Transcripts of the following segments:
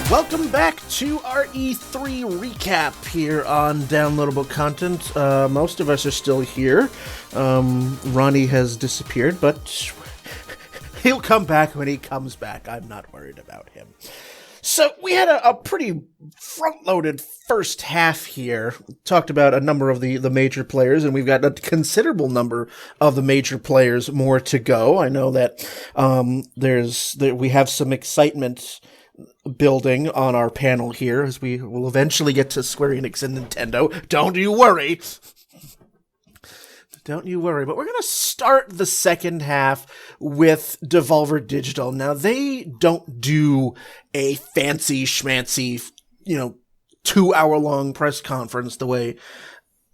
Welcome back to our E3 recap here on Downloadable Content. Most of us are still here. Ronny has disappeared, but he'll come back when he comes back. I'm not worried about him. So we had a pretty front-loaded first half here. Talked about a number of the major players, and we've got a considerable number of the major players more to go. I know that we have some excitement building on our panel here, as we will eventually get to Square Enix and Nintendo. Don't you worry. Don't you worry. But we're going to start the second half with Devolver Digital. Now, they don't do a fancy schmancy, 2-hour-long press conference the way,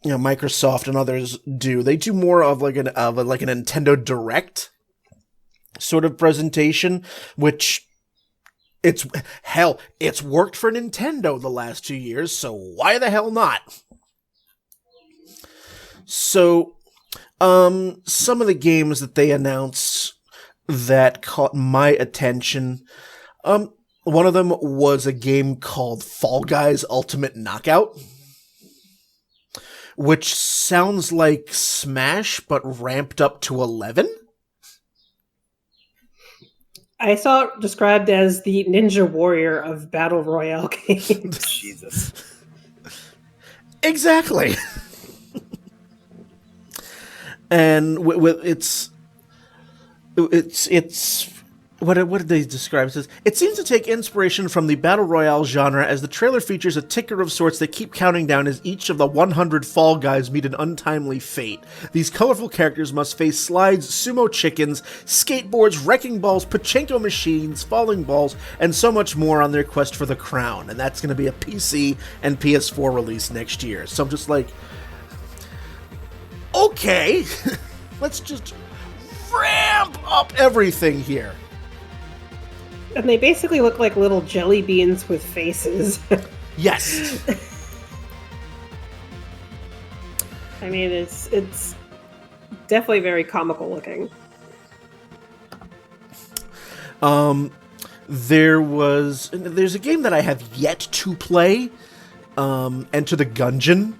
Microsoft and others do. They do more of like a Nintendo Direct sort of presentation, which it's worked for Nintendo the last 2 years, so why the hell not? So, some of the games that they announced that caught my attention, one of them was a game called Fall Guys Ultimate Knockout, which sounds like Smash, but ramped up to 11. I saw it described as the Ninja Warrior of Battle Royale games. Jesus. Exactly. And it's what did they describe? It says, it seems to take inspiration from the Battle Royale genre, as the trailer features a ticker of sorts that keep counting down as each of the 100 Fall Guys meet an untimely fate. These colorful characters must face slides, sumo chickens, skateboards, wrecking balls, pachinko machines, falling balls, and so much more on their quest for the crown. And that's going to be a PC and PS4 release next year. So I'm just like, okay, let's just ramp up everything here. And they basically look like little jelly beans with faces. Yes. I mean, it's definitely very comical looking. There's a game that I have yet to play, Enter the Gungeon,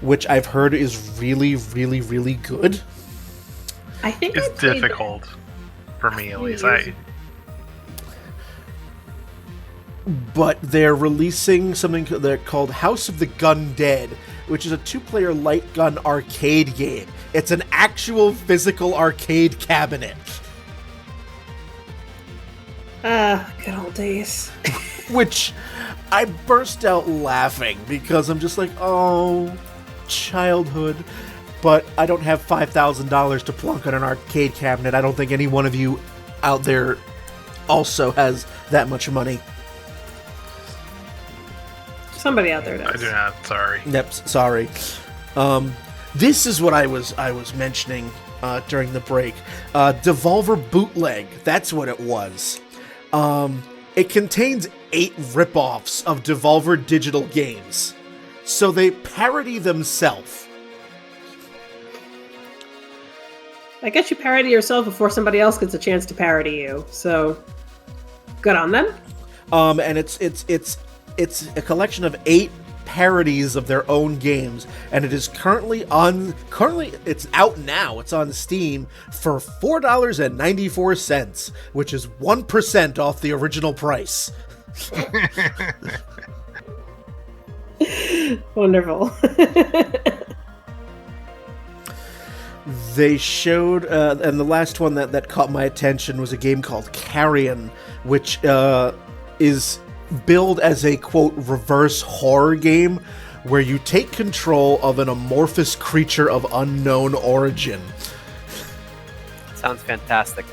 which I've heard is really, really, really good. I think it's difficult for me, at least. But they're releasing something they're called House of the Gun Dead, which is a 2-player light gun arcade game. It's an actual physical arcade cabinet. Good old days. Which I burst out laughing because I'm just like, oh, childhood. But I don't have $5,000 to plunk on an arcade cabinet. I don't think any one of you out there also has that much money. Somebody out there does. I do not. Sorry. Yep. Sorry. This is what I was mentioning during the break. Devolver Bootleg. That's what it was. It contains 8 ripoffs of Devolver Digital games, so they parody themselves. I guess you parody yourself before somebody else gets a chance to parody you. So, good on them. And it's a collection of 8 parodies of their own games, and it is currently it's out now. It's on Steam for $4.94, which is 1% off the original price. Wonderful. They showed, and the last one that caught my attention was a game called Carrion, which is billed as a, quote, reverse horror game where you take control of an amorphous creature of unknown origin. Sounds fantastic.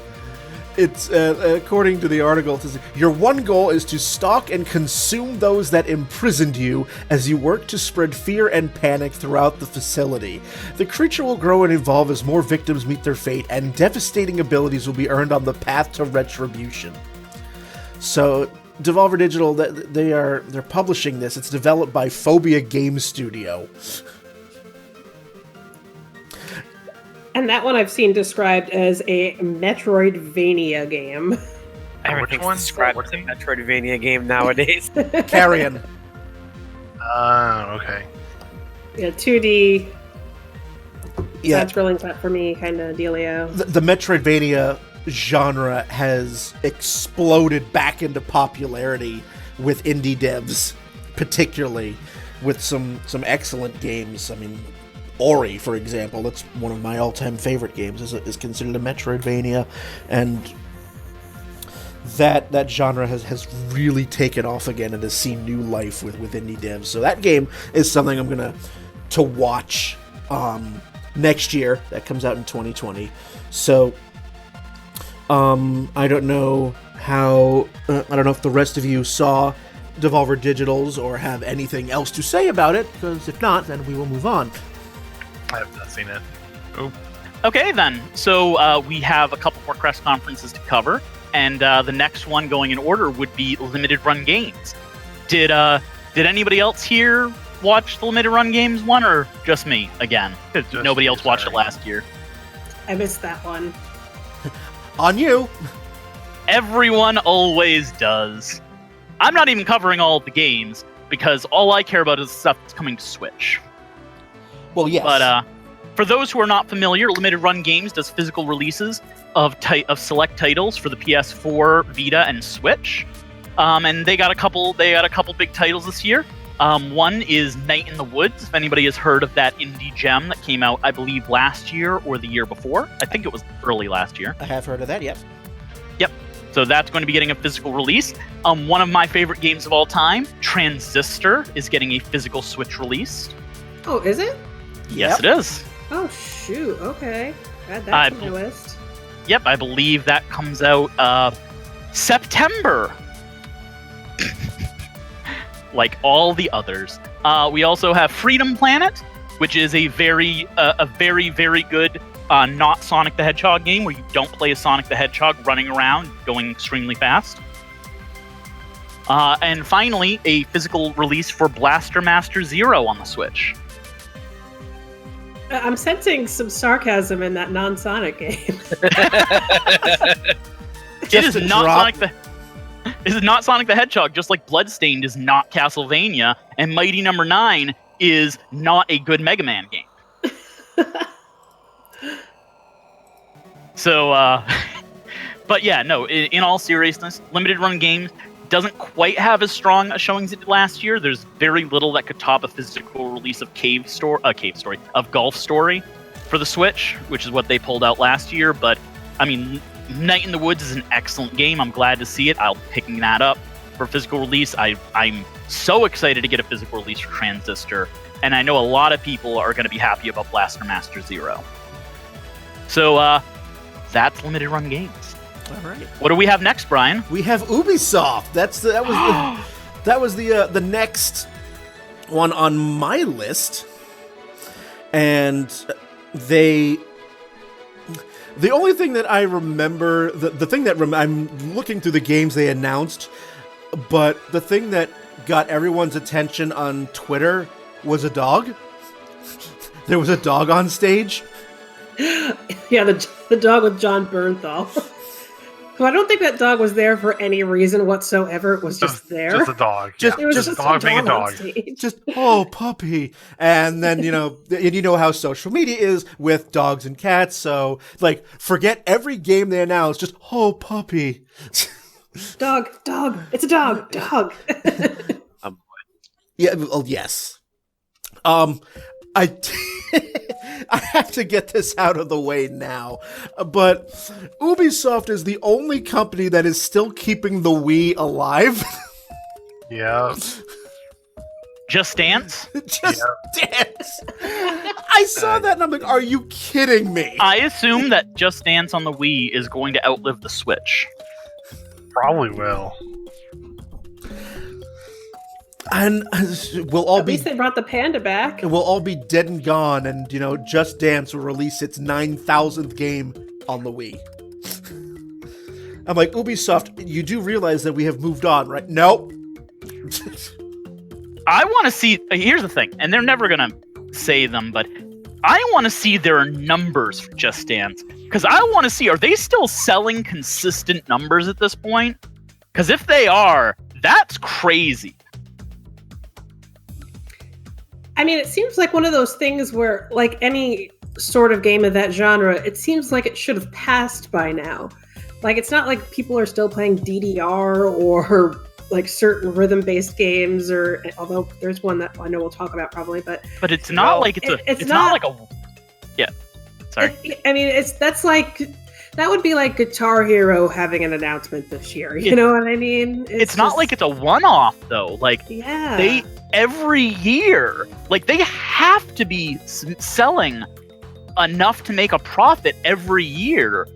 It's, according to the article, it says, your one goal is to stalk and consume those that imprisoned you as you work to spread fear and panic throughout the facility. The creature will grow and evolve as more victims meet their fate, and devastating abilities will be earned on the path to retribution. So, Devolver Digital, they're publishing this. It's developed by Phobia Game Studio. And that one I've seen described as a Metroidvania game. Everything's one? described What as a game? Metroidvania game nowadays. Carrion. Okay. Yeah, 2D. Yeah, Side-scrolling platformy kind of dealio. the Metroidvania genre has exploded back into popularity with indie devs, particularly with some excellent games. I mean, Ori, for example, that's one of my all-time favorite games, is considered a Metroidvania, and that genre has really taken off again and has seen new life with indie devs. So that game is something I'm gonna to watch next year. That comes out in 2020. So I don't know how I don't know if the rest of you saw Devolver Digital's or have anything else to say about it, because if not, then we will move on. I have not seen it. Oh, Okay, then. So we have a couple more press conferences to cover, and the next one going in order would be limited run games. Did anybody else here watch the limited run games one, or just me again? 'Cause Just nobody you, else watched it sorry. last year. I missed that one. On you. Everyone always does. I'm not even covering all of the games because all I care about is stuff that's coming to Switch. Well, yes. But for those who are not familiar, Limited Run Games does physical releases of select titles for the PS4, Vita, and Switch. And they got a couple big titles this year. One is Night in the Woods. If anybody has heard of that indie gem that came out, I believe last year or the year before. I think it was early last year. I have heard of that. Yep. So that's going to be getting a physical release. One of my favorite games of all time, Transistor, is getting a physical Switch release. Oh, is it? Yes, it is. Oh, shoot. Okay. Add I that to my list. Yep, I believe that comes out September. Like all the others. We also have Freedom Planet, which is a very, very good not Sonic the Hedgehog game where you don't play as Sonic the Hedgehog running around, going extremely fast. And finally, a physical release for Blaster Master Zero on the Switch. I'm sensing some sarcasm in that non-Sonic game. It is not Sonic the Hedgehog, just like Bloodstained is not Castlevania, and Mighty Number 9 is not a good Mega Man game. So, but yeah, no, in all seriousness, Limited Run Games doesn't quite have as strong a showing as it did last year. There's very little that could top a physical release of Golf Story for the Switch, which is what they pulled out last year. But, I mean, Night in the Woods is an excellent game. I'm glad to see it. I'll be picking that up for physical release. I'm so excited to get a physical release for Transistor, and I know a lot of people are going to be happy about Blaster Master Zero. So, that's Limited Run Games. All right. What do we have next, Brian? We have Ubisoft. That was the next one on my list, and the only thing that I remember, the thing that I'm looking through the games they announced, but the thing that got everyone's attention on Twitter was a dog. There was a dog on stage. Yeah, the dog with John Bernthal. Well, I don't think that dog was there for any reason whatsoever. It was just there. Just a dog. Just- yeah. It was just just dog a being a dog on dog. stage. Just, oh, puppy. And then, and you know how social media is with dogs and cats. So, like, forget every game they announce. Just, oh, puppy. Dog. It's a dog. Yeah, well, yes. I have to get this out of the way now, but Ubisoft is the only company that is still keeping the Wii alive. Yeah. Just Dance? Just Dance. I saw that and I'm like, are you kidding me? I assume that Just Dance on the Wii is going to outlive the Switch. Probably will. And we'll all At least they brought the panda back. we'll all be dead and gone, and Just Dance will release its 9,000th game on the Wii. I'm like, Ubisoft, you do realize that we have moved on, right? Nope. I want to see. Here's the thing, and they're never going to say them, but I want to see their numbers for Just Dance Because I want to see, are they still selling consistent numbers at this point? Because if they are, that's crazy. I mean, it seems like one of those things where, like any sort of game of that genre, it seems like it should have passed by now. Like, it's not like people are still playing DDR or like certain rhythm-based games, or although there's one that I know we'll talk about probably, but it's not like it's not like a yeah. Sorry. I mean, that would be like Guitar Hero having an announcement this year. You know what I mean? It's not like it's a one-off though. Like yeah, every year, like they have to be selling enough to make a profit every year,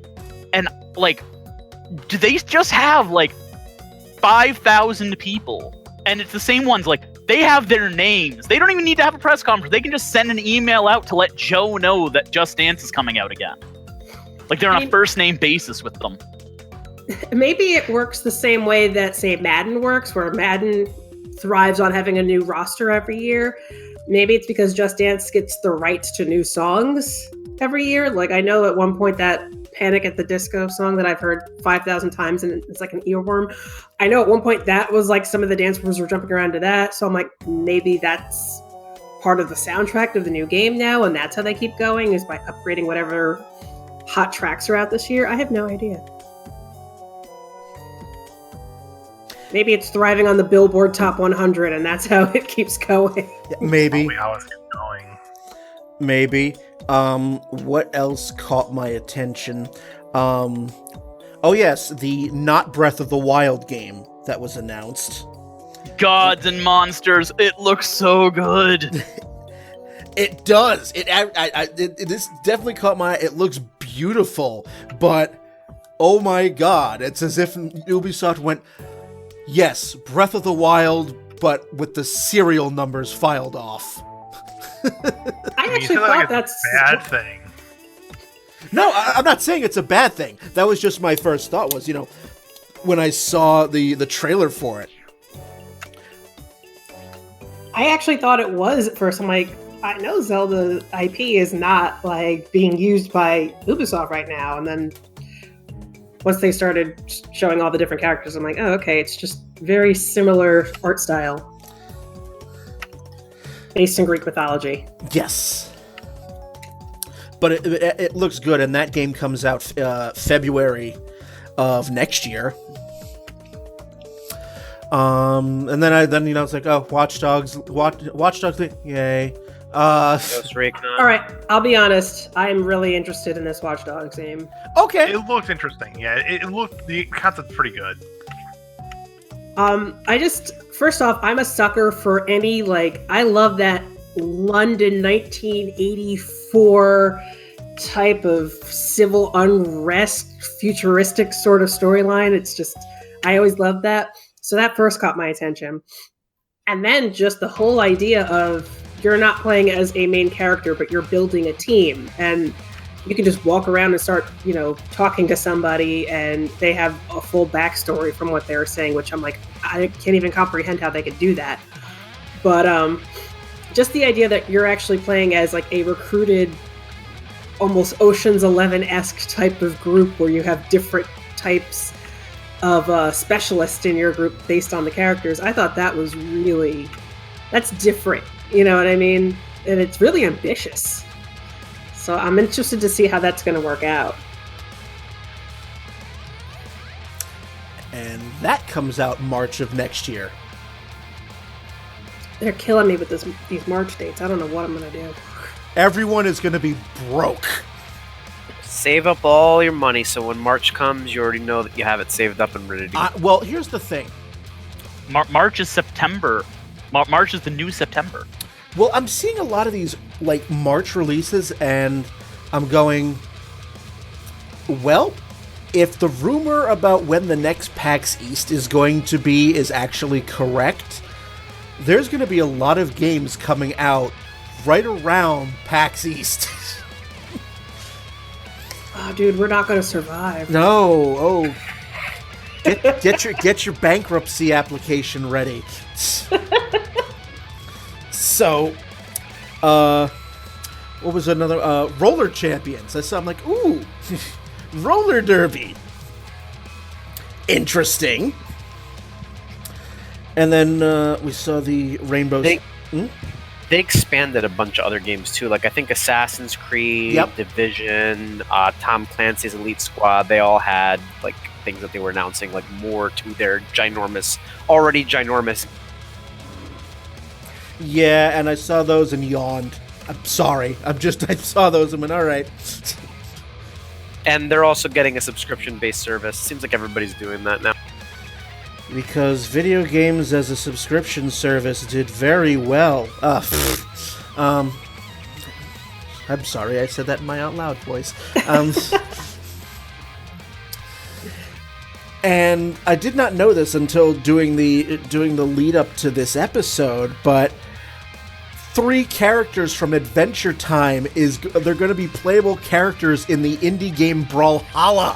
and like, do they just have like 5,000 people, and it's the same ones? Like, they have their names. They don't even need to have a press conference. They can just send an email out to let Joe know that Just Dance is coming out again. Like, they're on a first name basis with them. Maybe it works the same way that, say, Madden works, where Madden thrives on having a new roster every year. Maybe it's because Just Dance gets the rights to new songs every year. Like, I know at one point that Panic at the Disco song that I've heard 5,000 times and it's like an earworm. I know at one point that was like some of the dance moves were jumping around to that. So I'm like, maybe that's part of the soundtrack of the new game now, and that's how they keep going, is by upgrading whatever hot tracks are out this year. I have no idea. Maybe it's thriving on the Billboard Top 100 and that's how it keps going. Maybe. Probably how it's going. Maybe. What else caught my attention? Oh yes, the not Breath of the Wild game that was announced. Gods and monsters, it looks so good. It does. This definitely caught my eye. It looks beautiful, but oh my god, it's as if Ubisoft went, yes, Breath of the Wild, but with the serial numbers filed off. I actually thought that's a bad thing. No, I'm not saying it's a bad thing. That was just my first thought was, when I saw the trailer for it. I actually thought it was at first. I'm like, I know Zelda IP is not like being used by Ubisoft right now. And then once they started showing all the different characters, I'm like, oh, okay, it's just very similar art style. Based in Greek mythology. Yes. But it looks good, and that game comes out February of next year. And then it's like, oh, Watch Dogs, yay. Ghost Recon. All right, I'll be honest. I'm really interested in this Watch Dogs game. Okay. It looked interesting. Yeah, the concept's pretty good. First off, I'm a sucker for any, I love that London 1984 type of civil unrest, futuristic sort of storyline. It's just, I always love that. So that first caught my attention. And then just the whole idea of you're not playing as a main character, but you're building a team. And you can just walk around and start, talking to somebody, and they have a full backstory from what they're saying, which I'm like, I can't even comprehend how they could do that. But just the idea that you're actually playing as like a recruited, almost Ocean's 11-esque type of group where you have different types of specialists in your group based on the characters. I thought that was that's different. You know what I mean? And it's really ambitious. So I'm interested to see how that's going to work out. And that comes out March of next year. They're killing me with these March dates. I don't know what I'm going to do. Everyone is going to be broke. Save up all your money so when March comes, you already know that you have it saved up and ready to go. Well, here's the thing. March is September. March is the new September. Well, I'm seeing a lot of these March releases, and I'm going, well, if the rumor about when the next PAX East is going to be is actually correct, there's going to be a lot of games coming out right around PAX East. Oh, dude, we're not going to survive. No, oh. Get your bankruptcy application ready. So, what was another Roller Champions? I'm like, ooh, Roller derby. Interesting. And then we saw the Rainbow... They expanded a bunch of other games too, like I think Assassin's Creed, Division, Tom Clancy's Elite Squad. They all had like things that they were announcing, like more to their already ginormous. Yeah, and I saw those and yawned. I'm sorry. I saw those and went, all right. And they're also getting a subscription-based service. Seems like everybody's doing that now. Because video games as a subscription service did very well. I'm sorry, I said that in my out loud voice. And I did not know this until doing the lead up to this episode, but 3 characters from Adventure Time they're going to be playable characters in the indie game Brawlhalla.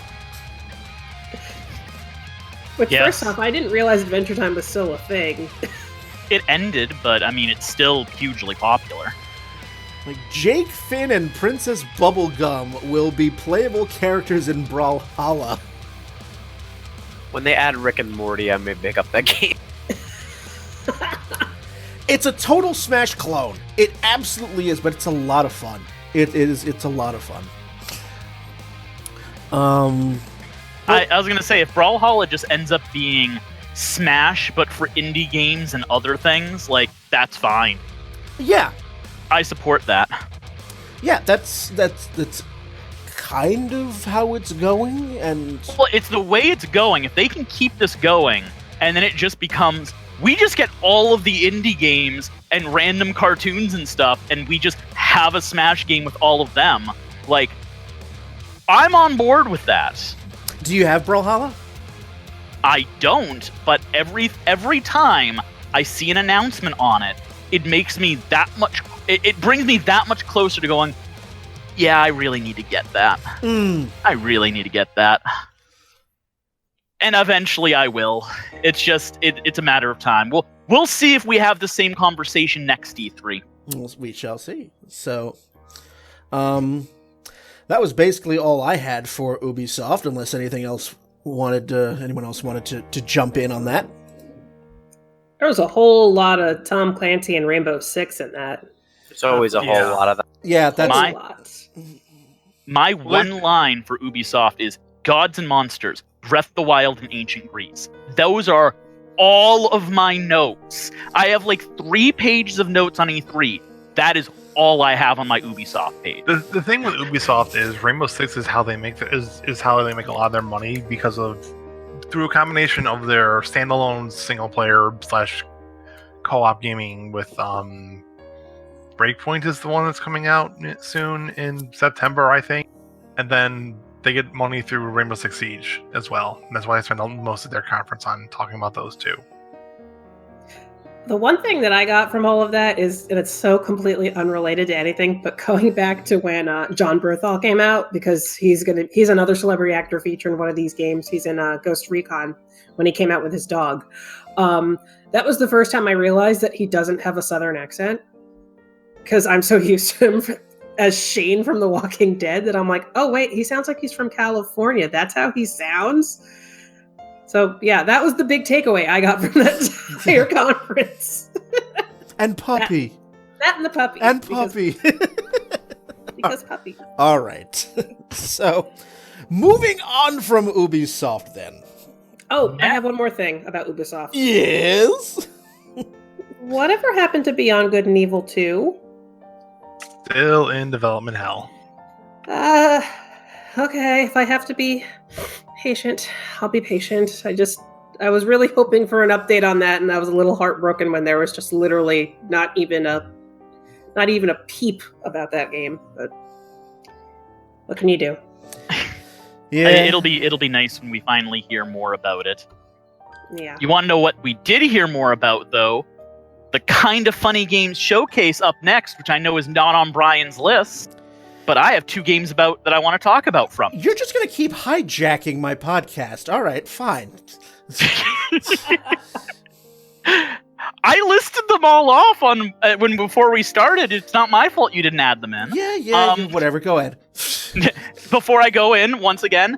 Which, first off, I didn't realize Adventure Time was still a thing. It ended, but I mean, it's still hugely popular. Like, Jake, Finn, and Princess Bubblegum will be playable characters in Brawlhalla. When they add Rick and Morty, I may pick up that game. It's a total Smash clone. It absolutely is, but it's a lot of fun. It's a lot of fun. I was going to say, if Brawlhalla just ends up being Smash, but for indie games and other things, like, that's fine. Yeah. I support that. Yeah, that's kind of how it's going, and... Well, it's the way it's going. If they can keep this going, and then it just becomes... We just get all of the indie games and random cartoons and stuff, and we just have a Smash game with all of them. Like, I'm on board with that. Do you have Brawlhalla? I don't, but every time I see an announcement on it, it makes me that much... It brings me that much closer to going, yeah, I really need to get that. I really need to get that. And eventually I will. It's just, it's a matter of time. We'll see if we have the same conversation next E3. We shall see. So, that was basically all I had for Ubisoft, unless anyone else wanted to jump in on that. There was a whole lot of Tom Clancy and Rainbow Six in that. There's always a whole lot of that. Yeah, that's a lot. My one line for Ubisoft is Gods and Monsters, Breath of the Wild, and Ancient Greece. Those are all of my notes. I have like 3 pages of notes on E3. That is all I have on my Ubisoft page. The thing with Ubisoft is Rainbow Six is how they make is how they make a lot of their money because of through a combination of their standalone single player / co-op gaming with Breakpoint is the one that's coming out soon in September, I think, and then they get money through Rainbow Six Siege as well. And that's why they spend most of their conference on talking about those two. The one thing that I got from all of that is, and it's so completely unrelated to anything, but going back to when John Berthal came out, because he's another celebrity actor featured in one of these games. He's in Ghost Recon when he came out with his dog. That was the first time I realized that he doesn't have a Southern accent, because I'm so used to him as Shane from The Walking Dead that I'm like, oh wait, he sounds like he's from California. That's how he sounds. So yeah, that was the big takeaway I got from that entire conference. And puppy. That and the puppy. And puppy. Because puppy. All right. So, moving on from Ubisoft then. Oh, I have one more thing about Ubisoft. Yes? Whatever happened to Beyond Good and Evil 2? Still in development hell. Okay, if I have to be patient, I'll be patient. I was really hoping for an update on that, and I was a little heartbroken when there was just literally not even a peep about that game. But what can you do? Yeah, it'll be nice when we finally hear more about it. Yeah. You want to know what we did hear more about, though? The Kind of Funny Games Showcase up next, which I know is not on Brian's list, but I have 2 games that I want to talk about from. You're just going to keep hijacking my podcast. All right, fine. I listed them all off on before we started. It's not my fault you didn't add them in. Yeah, whatever. Go ahead. Before I go in, once again,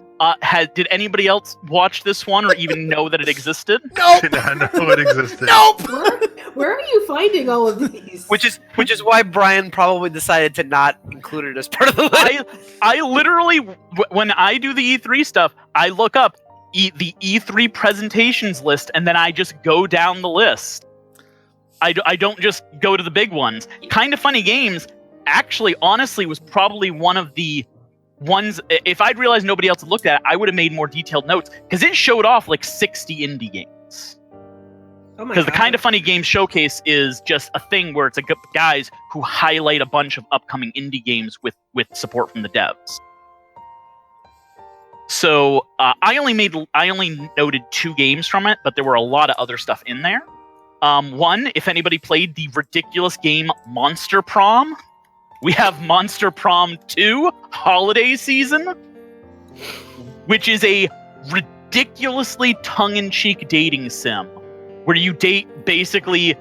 did anybody else watch this one or even know that it existed? Nope. Did not know it existed. Nope. Where are you finding all of these? Which is why Brian probably decided to not include it as part of the list. I literally, when I do the E3 stuff, I look up the E3 presentations list, and then I just go down the list. I don't just go to the big ones. Kind of Funny Games, actually, honestly, was probably one of the ones. If I'd realized nobody else had looked at it, I would have made more detailed notes, because it showed off like 60 indie games. Oh my Because the God. Kind of Funny Games showcase is just a thing where it's guys who highlight a bunch of upcoming indie games with support from the devs. So I only noted 2 games from it, but there were a lot of other stuff in there. One, if anybody played the ridiculous game Monster Prom, we have Monster Prom 2 Holiday Season, which is a ridiculously tongue-in-cheek dating sim where you date basically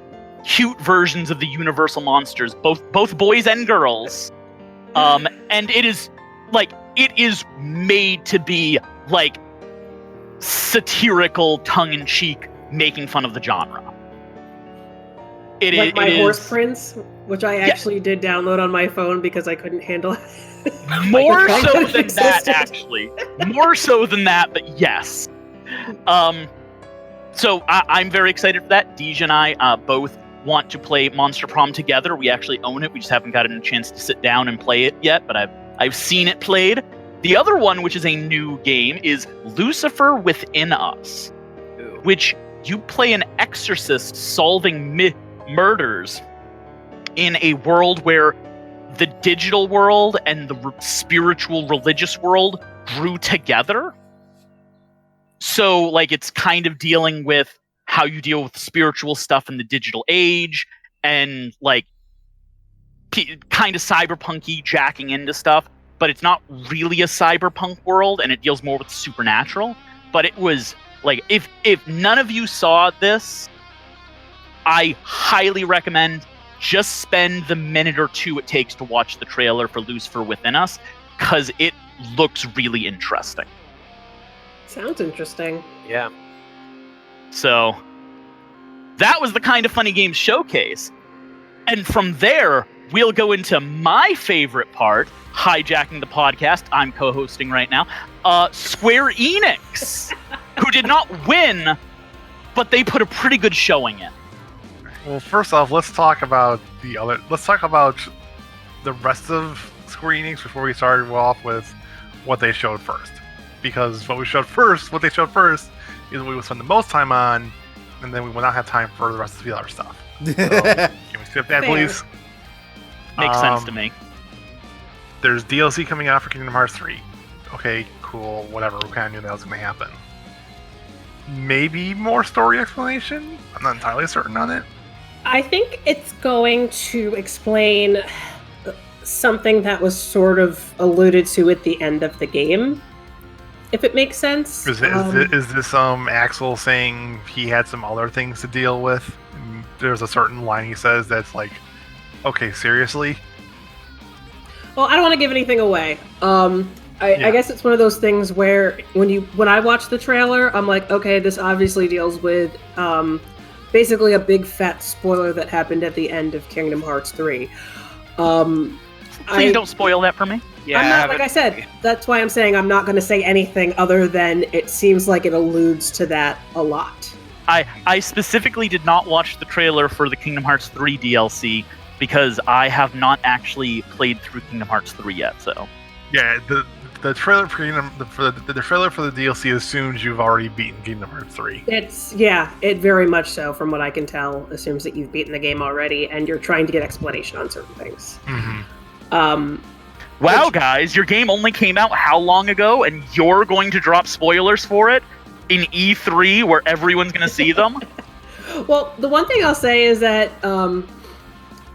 cute versions of the Universal monsters, both boys and girls. And it is made to be like satirical, tongue-in-cheek, making fun of the genre. Like my Horse Prince, which I actually did download on my phone because I couldn't handle it. More so than that, actually. More so than that, but yes. So I'm very excited for that. Deej and I both want to play Monster Prom together. We actually own it. We just haven't gotten a chance to sit down and play it yet, but I've seen it played. The other one, which is a new game, is Lucifer Within Us, which you play an exorcist solving murders in a world where the digital world and the spiritual religious world grew together. So, like, it's kind of dealing with how you deal with spiritual stuff in the digital age, and like kind of cyberpunky jacking into stuff, but it's not really a cyberpunk world, and it deals more with supernatural. But it was like, if none of you saw this, I highly recommend just spend the minute or 2 it takes to watch the trailer for Lucifer Within Us, because it looks really interesting. Sounds interesting. Yeah. So that was the Kind of Funny Games showcase. And from there, we'll go into my favorite part, hijacking the podcast I'm co-hosting right now, Square Enix, who did not win, but they put a pretty good showing in. Well, first off, let's talk about the rest of Square Enix before we start off with what they showed first. Because what they showed first is what we would spend the most time on, and then we will not have time for the rest of the other stuff. So, can we skip that, please? Makes sense to me. There's DLC coming out for Kingdom Hearts 3. Okay, cool, whatever. We kind of knew that was going to happen. Maybe more story explanation? I'm not entirely certain on it. I think it's going to explain something that was sort of alluded to at the end of the game, if it makes sense. Is this Axel saying he had some other things to deal with? And there's a certain line he says that's like, okay, seriously? Well, I don't want to give anything away. I guess it's one of those things where when I watch the trailer, I'm like, okay, this obviously deals with basically a big fat spoiler that happened at the end of Kingdom Hearts 3. Please don't spoil that for me. Yeah, I'm not, like I said, that's why I'm saying I'm not going to say anything other than it seems like it alludes to that a lot. I specifically did not watch the trailer for the Kingdom Hearts 3 DLC because I have not actually played through Kingdom Hearts 3 yet. So yeah, the trailer for the trailer for the DLC assumes you've already beaten Kingdom Hearts 3. It very much so, from what I can tell, assumes that you've beaten the game already and you're trying to get explanation on certain things. Mm-hmm. Wow, guys, your game only came out how long ago, and you're going to drop spoilers for it in E3 where everyone's going to see them? Well, the one thing I'll say is that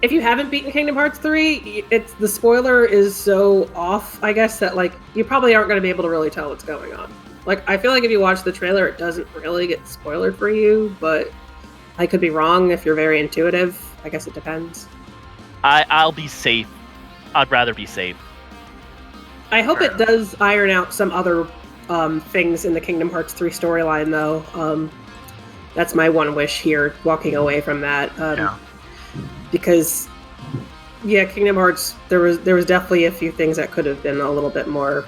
if you haven't beaten Kingdom Hearts 3, the spoiler is so off, I guess, that like you probably aren't going to be able to really tell what's going on. Like, I feel like if you watch the trailer, it doesn't really get spoiled for you, but I could be wrong if you're very intuitive. I guess it depends. I'll be safe. I'd rather be safe. I hope it does iron out some other things in the Kingdom Hearts 3 storyline, though. That's my one wish here, walking away from that. Because, Kingdom Hearts, there was definitely a few things that could have been a little bit more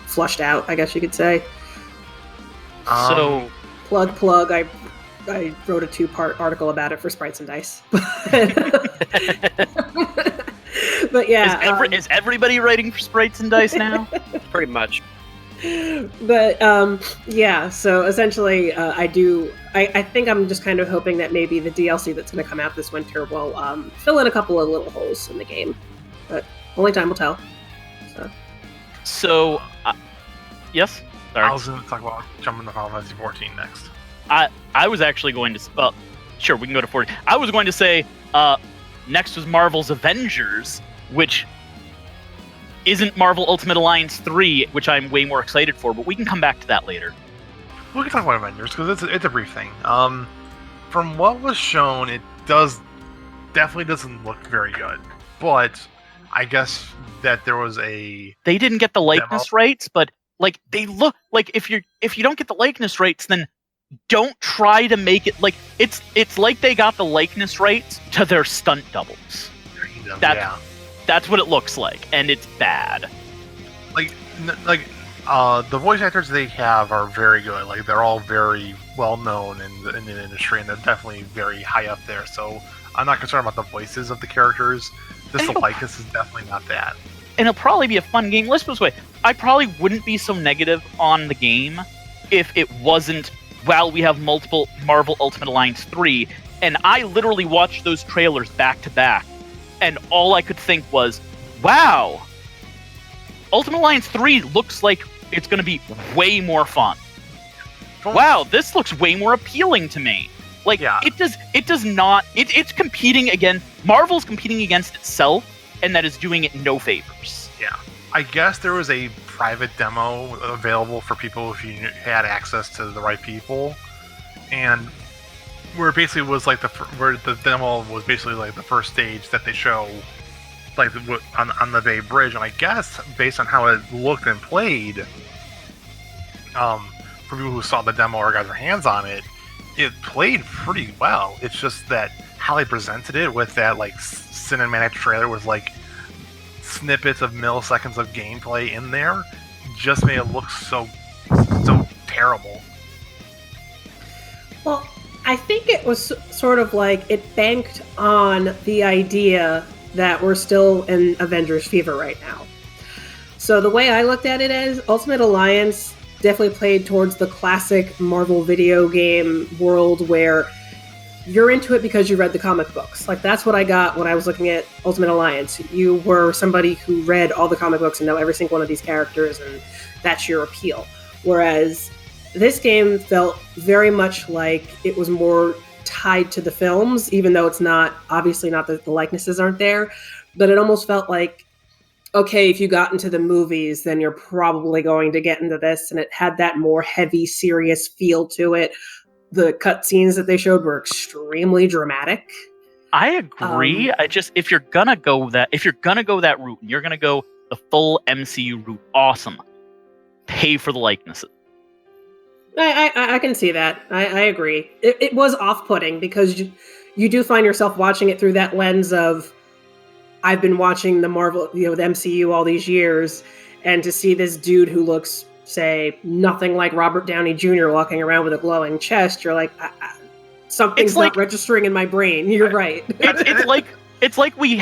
flushed out, I guess you could say. So, plug. I wrote a 2-part article about it for Sprites and Dice. But yeah, is everybody writing for Sprites and Dice now? Pretty much. But so essentially, I think I'm just kind of hoping that maybe the DLC that's going to come out this winter will fill in a couple of little holes in the game, but only time will tell. So yes. Sorry. I was going to talk about jumping to Final Fantasy 14 next. I was actually going to. Sure, we can go to 14. I was going to say next was Marvel's Avengers, which isn't Marvel Ultimate Alliance 3, which I'm way more excited for, but we can come back to that later. We can talk about Avengers, because it's a brief thing. From what was shown, it definitely doesn't look very good. But I guess that there was a... They didn't get the likeness rights, but like they look like if you don't get the likeness rights, then don't try to make it like it's like they got the likeness rights to their stunt doubles. That's what it looks like, and it's bad. The voice actors they have are very good. Like, they're all very well known in the industry, and they're definitely very high up there. So I'm not concerned about the voices of the characters. Just the likeness is definitely not that. And it'll probably be a fun game. Let's put it this way: I probably wouldn't be so negative on the game if it wasn't. Well, we have multiple Marvel Ultimate Alliance 3, and I literally watched those trailers back to back, and all I could think was, wow, Ultimate Alliance 3 looks like it's going to be way more fun. Wow, this looks way more appealing to me. Like, it does not, it's competing against, Marvel's competing against itself, and that is doing it no favors. Yeah. I guess there was a private demo available for people if you had access to the right people, and where it basically was like where the demo was basically like the first stage that they show, like on the Bay Bridge, and I guess based on how it looked and played, for people who saw the demo or got their hands on it, it played pretty well. It's just that how they presented it with that like cinematic trailer with like snippets of milliseconds of gameplay in there just made it look so terrible. Well, I think it was sort of like it banked on the idea that we're still in Avengers fever right now. So the way I looked at it is Ultimate Alliance definitely played towards the classic Marvel video game world where you're into it because you read the comic books. Like, that's what I got when I was looking at Ultimate Alliance. You were somebody who read all the comic books and know every single one of these characters, and that's your appeal. Whereas this game felt very much like it was more tied to the films, even though it's not, obviously not, the likenesses aren't there, but it almost felt like, okay, if you got into the movies, then you're probably going to get into this, and it had that more heavy, serious feel to it. The cutscenes that they showed were extremely dramatic. I agree. If you're gonna go that route, and you're gonna go the full MCU route, awesome. Pay for the likenesses. I can see that. I agree. It was off-putting because you do find yourself watching it through that lens of, I've been watching the Marvel, the MCU all these years, and to see this dude who looks, say, nothing like Robert Downey Jr. walking around with a glowing chest, you're like, something's not registering in my brain. You're right. It's like we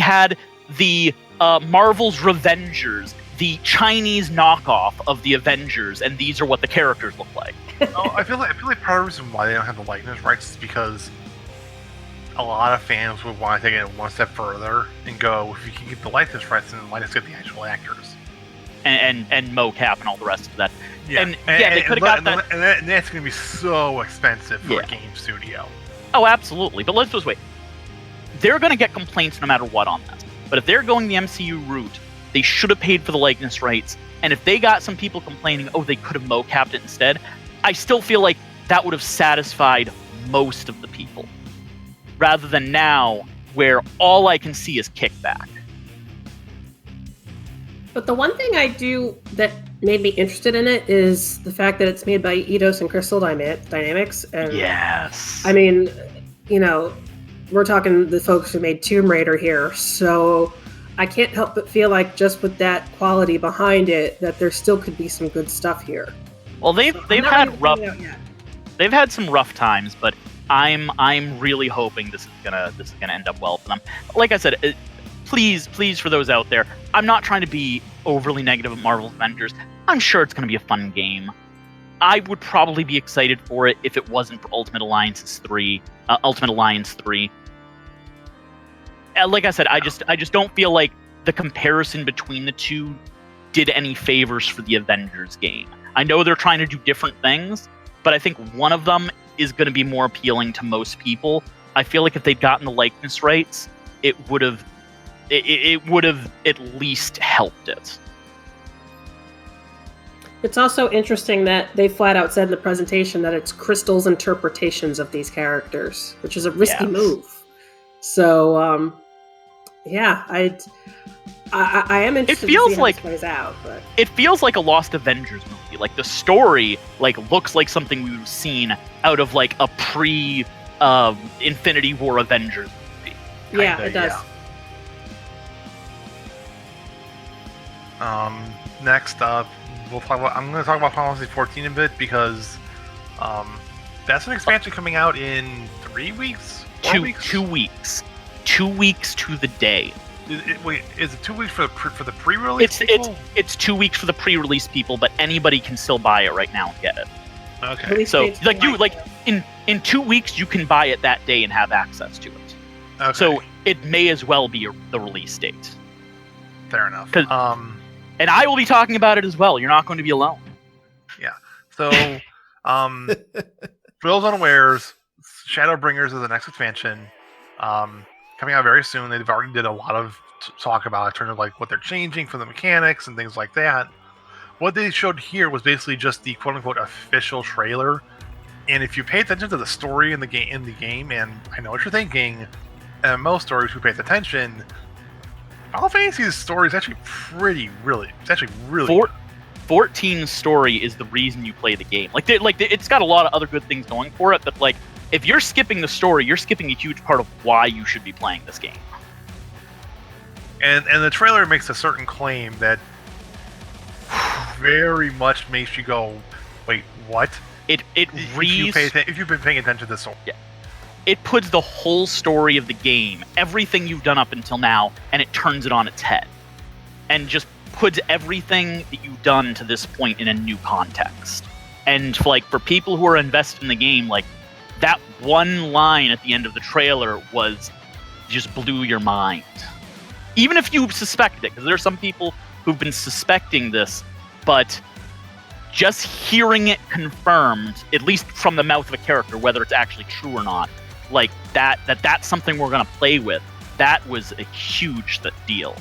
had the Marvel's Revengers, the Chinese knockoff of the Avengers, and these are what the characters look like. I feel like part of the reason why they don't have the likeness rights is because a lot of fans would want to take it one step further and go, if you can get the likeness rights, then why just get the actual actors? And mocap and all the rest of that. Yeah. They could have got that. And that's going to be so expensive for a game studio. Oh, absolutely. But let's just wait. They're going to get complaints no matter what on this. But if they're going the MCU route, they should have paid for the likeness rights. And if they got some people complaining, oh, they could have mocapped it instead, I still feel like that would have satisfied most of the people. Rather than now, where all I can see is kickback. But the one thing I do that made me interested in it is the fact that it's made by Eidos and Crystal Dynamics. And Yes. I mean, you know, we're talking the folks who made Tomb Raider here, so I can't help but feel like just with that quality behind it, that there still could be some good stuff here. Well, they've had some rough times, but I'm really hoping this is gonna end up well for them. Like I said, please for those out there, I'm not trying to be overly negative at Marvel's Avengers. I'm sure it's gonna be a fun game. I would probably be excited for it if it wasn't for Ultimate Alliance 3. Like I said, I just don't feel like the comparison between the two did any favors for the Avengers game. I know they're trying to do different things, but I think one of them is going to be more appealing to most people. I feel like if they'd gotten the likeness rights, it would have at least helped it. It's also interesting that they flat out said in the presentation that it's Crystal's interpretations of these characters, which is a risky move. So, yeah, I am interested to see how this plays out. But it feels like a Lost Avengers movie. Like the story, looks like something we've seen out of like a pre Infinity War Avengers movie. Yeah, it does. Yeah. Next up, I'm going to talk about Final Fantasy 14 a bit because that's an expansion coming out in 3 weeks. 4 weeks? 2 weeks. 2 weeks to the day. Wait, is it 2 weeks for the pre-release people? It's 2 weeks for the pre-release people, but anybody can still buy it right now and get it. Okay. So in 2 weeks you can buy it that day and have access to it. Okay. So it may as well be the release date. Fair enough. And I will be talking about it as well. You're not going to be alone. Yeah. So for those unawares, Shadowbringers is the next expansion. Coming out very soon. They've already did a lot of talk about it in terms of like what they're changing for the mechanics and things like that. What they showed here was basically just the quote-unquote official trailer. And if you pay attention to the story in the game, and I know what you're thinking, MMO stories who pays attention, Final Fantasy's story is actually really good. 14's story is the reason you play the game. It's got a lot of other good things going for it, but if you're skipping the story, you're skipping a huge part of why you should be playing this game. And the trailer makes a certain claim that very much makes you go, wait, what? If you've been paying attention to this story. Yeah. It puts the whole story of the game, everything you've done up until now, and it turns it on its head. And just puts everything that you've done to this point in a new context. And for people who are invested in the game, that one line at the end of the trailer just blew your mind. Even if you suspected it, because there are some people who've been suspecting this, but just hearing it confirmed, at least from the mouth of a character, whether it's actually true or not, that's something we're going to play with, that was a huge deal.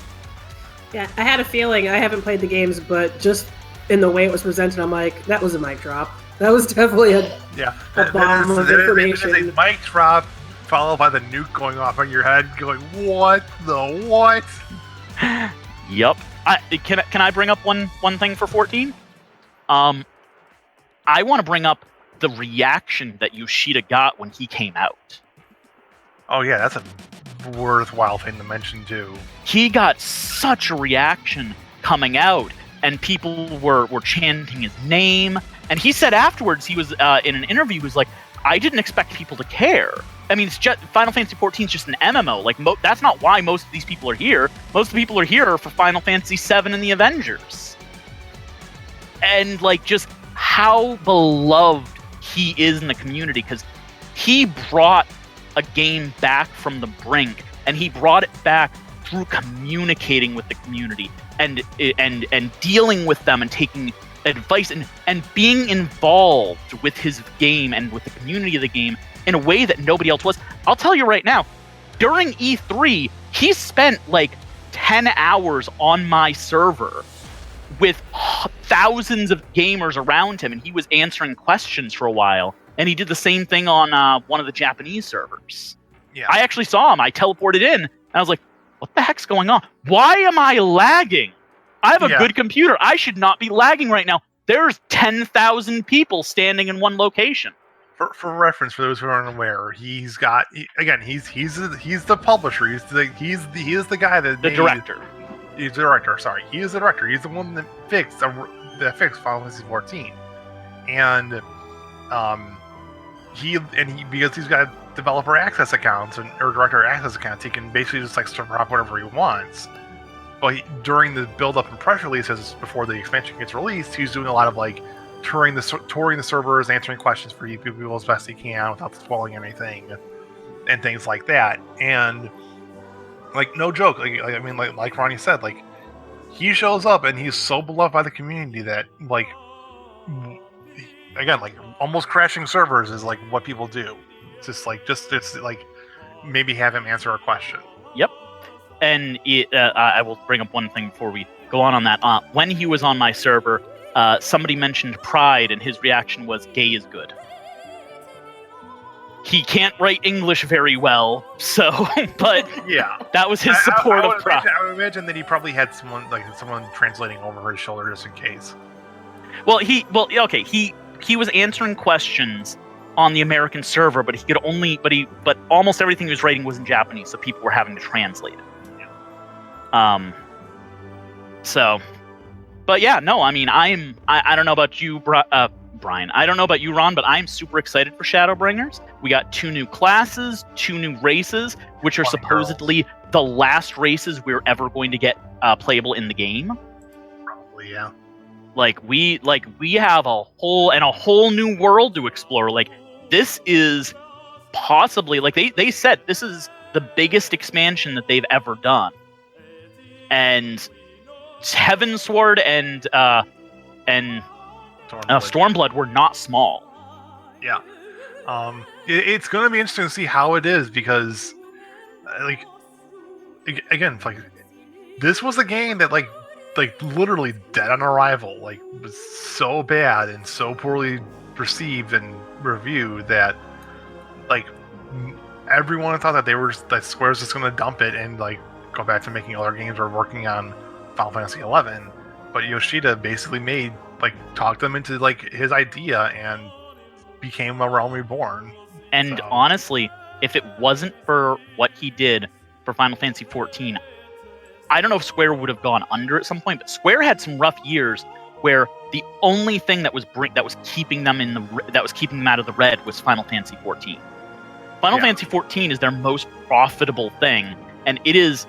Yeah, I had a feeling. I haven't played the games, but just in the way it was presented, I'm like, that was a mic drop. That was definitely a bomb of information. It is a mic drop followed by the nuke going off on your head, going, what the what? Yup. Can I bring up one thing for 14? I want to bring up the reaction that Yoshida got when he came out. Oh yeah, that's a worthwhile thing to mention too. He got such a reaction coming out, and people were chanting his name. And he said afterwards, he was in an interview, he was like, I didn't expect people to care. I mean, it's just Final Fantasy 14 is just an MMO. That's not why most of these people are here. Most of the people are here for Final Fantasy 7 and the Avengers. And just how beloved he is in the community, because he brought a game back from the brink, and he brought it back through communicating with the community and dealing with them and taking advice and being involved with his game and with the community of the game in a way that nobody else was. I'll tell you right now, during E3, he spent 10 hours on my server with thousands of gamers around him, and he was answering questions for a while. And he did the same thing on one of the Japanese servers. Yeah. I actually saw him. I teleported in, and I was like, what the heck's going on? Why am I lagging? I have a good computer. I should not be lagging right now. There's 10,000 people standing in one location. For reference, for those who aren't aware, he's the publisher. He is the guy that director. He's the director. Sorry, he is the director. He's the one that fixed Final Fantasy 14, and he because he's got developer access accounts or director access accounts, he can basically just like server hop whatever he wants. But during the build-up and press releases before the expansion gets released, he's doing a lot of like touring the servers, answering questions for you people as best he can without spoiling anything, and things like that. And like, no joke, like Ronny said, like he shows up and he's so beloved by the community that like, again, like almost crashing servers is like what people do. It's like maybe have him answer a question. Yep. And I will bring up one thing before we go on that. When he was on my server, somebody mentioned Pride, and his reaction was, "Gay is good." He can't write English very well, so but yeah, that was his support of Pride. I would imagine that he probably had someone translating over his shoulder just in case. He was answering questions on the American server, but but almost everything he was writing was in Japanese, so people were having to translate it. But yeah, no, I mean, I don't know about you, Brian. I don't know about you, Ron, but I'm super excited for Shadowbringers. We got 2 new classes, 2 new races, which are supposedly the last races we're ever going to get playable in the game. Probably, yeah. We have a whole new world to explore. Like, this is possibly, like they said, this is the biggest expansion that they've ever done. And Heavensward and Stormblood were not small. Yeah. It's going to be interesting to see how it is, because this was a game that like literally dead on arrival, like was so bad and so poorly perceived and reviewed that like everyone thought that Square's just going to dump it and like go back to making other games or working on Final Fantasy 11. But Yoshida basically talked them into like his idea and became a Realm Reborn. And honestly, if it wasn't for what he did for Final Fantasy 14, I don't know if Square would have gone under at some point, but Square had some rough years where the only thing that was keeping them out of the red was Final Fantasy 14. Final Fantasy 14 is their most profitable thing, and it is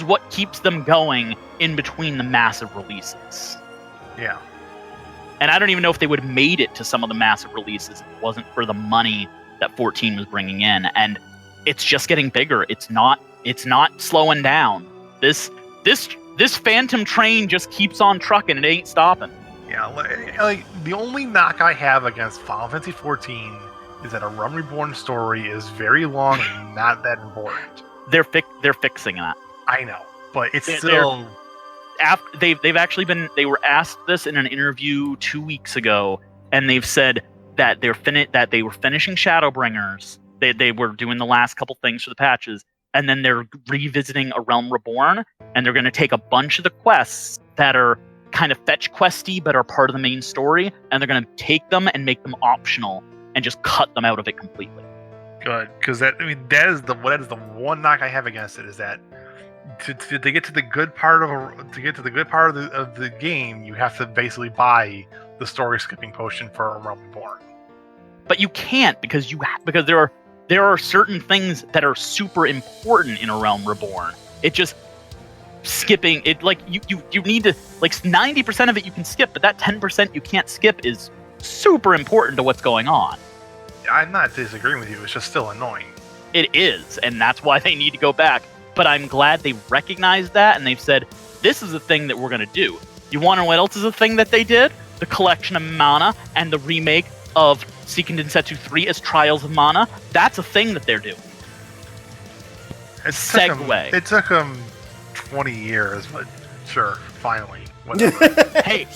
what keeps them going in between the massive releases. Yeah. And I don't even know if they would have made it to some of the massive releases if it wasn't for the money that 14 was bringing in. And it's just getting bigger. It's not slowing down. This Phantom train just keeps on trucking. It ain't stopping. Yeah, like the only knock I have against Final Fantasy 14 is that a Realm Reborn story is very long and not that important. They're fixing that. I know, but it's still. They've actually been. They were asked this in an interview 2 weeks ago, and they've said that they were finishing Shadowbringers. They were doing the last couple things for the patches, and then they're revisiting a Realm Reborn, and they're going to take a bunch of the quests that are kind of fetch questy but are part of the main story, and they're going to take them and make them optional and just cut them out of it completely. Good, because that is the one knock I have against it, is that to get to the good part of the game, you have to basically buy the story skipping potion for a Realm Reborn. But you can't, because there are certain things that are super important in a Realm Reborn. It just skipping it, like you need to, like 90% of it you can skip, but that 10% you can't skip is super important to what's going on. I'm not disagreeing with you, it's just still annoying. It is, and that's why they need to go back. But I'm glad they recognized that, and they've said, this is the thing that we're going to do. You want to know what else is a thing that they did? The collection of mana and the remake of Seiken Densetsu 3 as Trials of Mana. That's a thing that they're doing. It took them 20 years, but sure, finally. hey,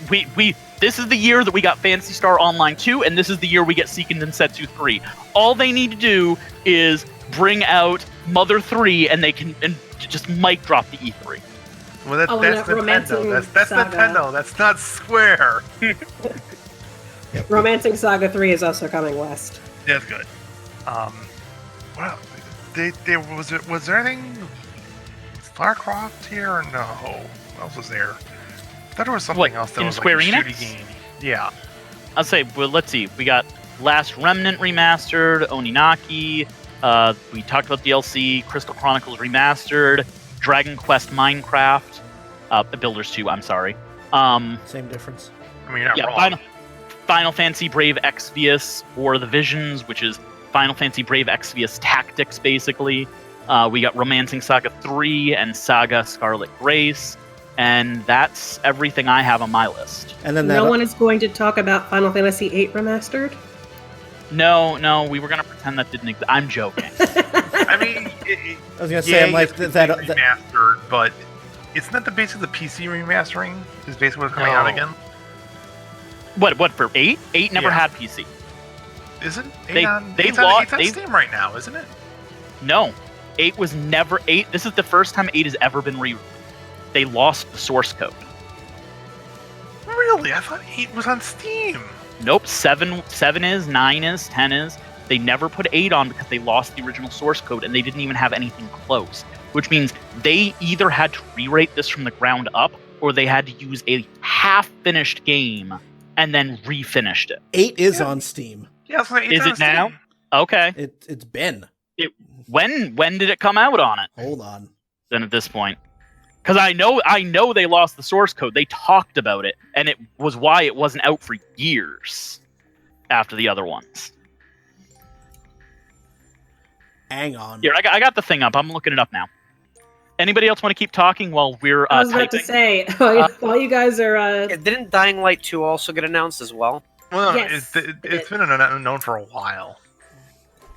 we this is the year that we got Phantasy Star Online 2, and this is the year we get Seiken Densetsu 3. All they need to do is bring out Mother 3, and they can just mic drop the E3. Well, that's Nintendo. Romancing That's Saga. Nintendo. That's not Square. Romancing Saga 3 is also coming west. That's good. Well, was there anything StarCraft here or no? What else was there? I thought there was something else that in was Square like a Enix? shooty game. Yeah. I'll say, well, let's see. We got Last Remnant remastered, Oninaki. We talked about DLC, Crystal Chronicles remastered, Dragon Quest Minecraft, Builders 2. I'm sorry. Same difference. I mean, you're not wrong. Final Fantasy Brave Exvius War of the Visions, which is Final Fantasy Brave Exvius Tactics, basically. We got Romancing Saga 3 and Saga Scarlet Grace. And that's everything I have on my list. And then no one is going to talk about Final Fantasy VIII Remastered? No, we were going to pretend that didn't exist. I'm joking. I mean, I was gonna say, I'm like that remastered, but isn't that basically the PC remastering? Is basically what's coming out again? What for 8? 8 never had PC. Isn't They it's lost. on Steam right now, isn't it? No, 8 was never 8. This is the first time 8 has ever been re. They lost the source code. Really? I thought 8 was on Steam. Nope. 7 is, 9 is, 10 is. They never put 8 on because they lost the original source code and they didn't even have anything close. Which means they either had to rewrite this from the ground up or they had to use a half-finished game and then refinished it. 8 is on Steam. Yeah, so Is it now? Okay. It's been. When did it come out on it? Hold on. Then at this point, because I know they lost the source code. They talked about it, and it was why it wasn't out for years after the other ones. Hang on. Here, I got the thing up. I'm looking it up now. Anybody else want to keep talking while we're I was about typing? to say, while you guys are... Didn't Dying Light 2 also get announced as well? Well, Yes, it's been known for a while.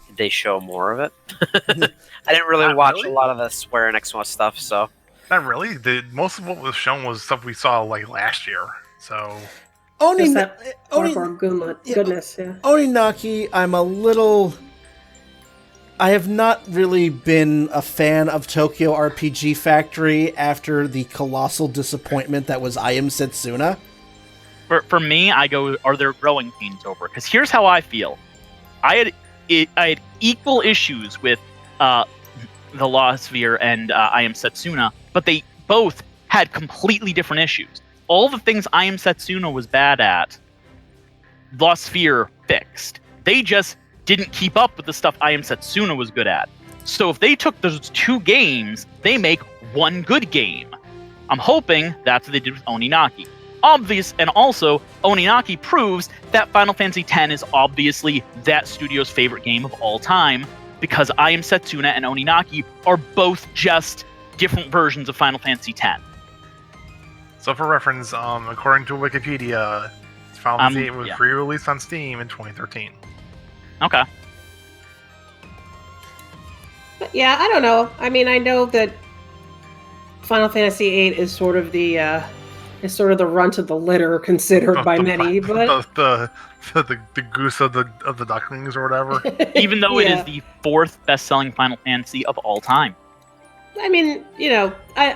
Did they show more of it? I didn't really Not watch really. a lot of the Square Enix stuff, so... Not really. Most of what was shown was stuff we saw like last year. So Just that hardcore goodness, yeah. Oninaki, I have not really been a fan of Tokyo RPG Factory after the colossal disappointment that was I Am Setsuna. For me, I go, are there growing pains over? Because here's how I feel. I had equal issues with the Lost Sphere and I Am Setsuna, but they both had completely different issues. All the things I Am Setsuna was bad at, Lost Sphere fixed. They just didn't keep up with the stuff I Am Setsuna was good at. So if they took those two games, they make one good game. I'm hoping that's what they did with Oninaki. Obvious, and also, Oninaki proves that Final Fantasy X is obviously that studio's favorite game of all time, because I Am Setsuna and Oninaki are both just different versions of Final Fantasy X. So for reference, according to Wikipedia, Final Fantasy VIII was yeah. re-released on Steam in 2013. Okay. But yeah, I don't know. I mean, I know that Final Fantasy VIII is sort of the runt of the litter considered by many, but the goose of the ducklings or whatever. Even though it is the fourth best-selling Final Fantasy of all time. I mean, I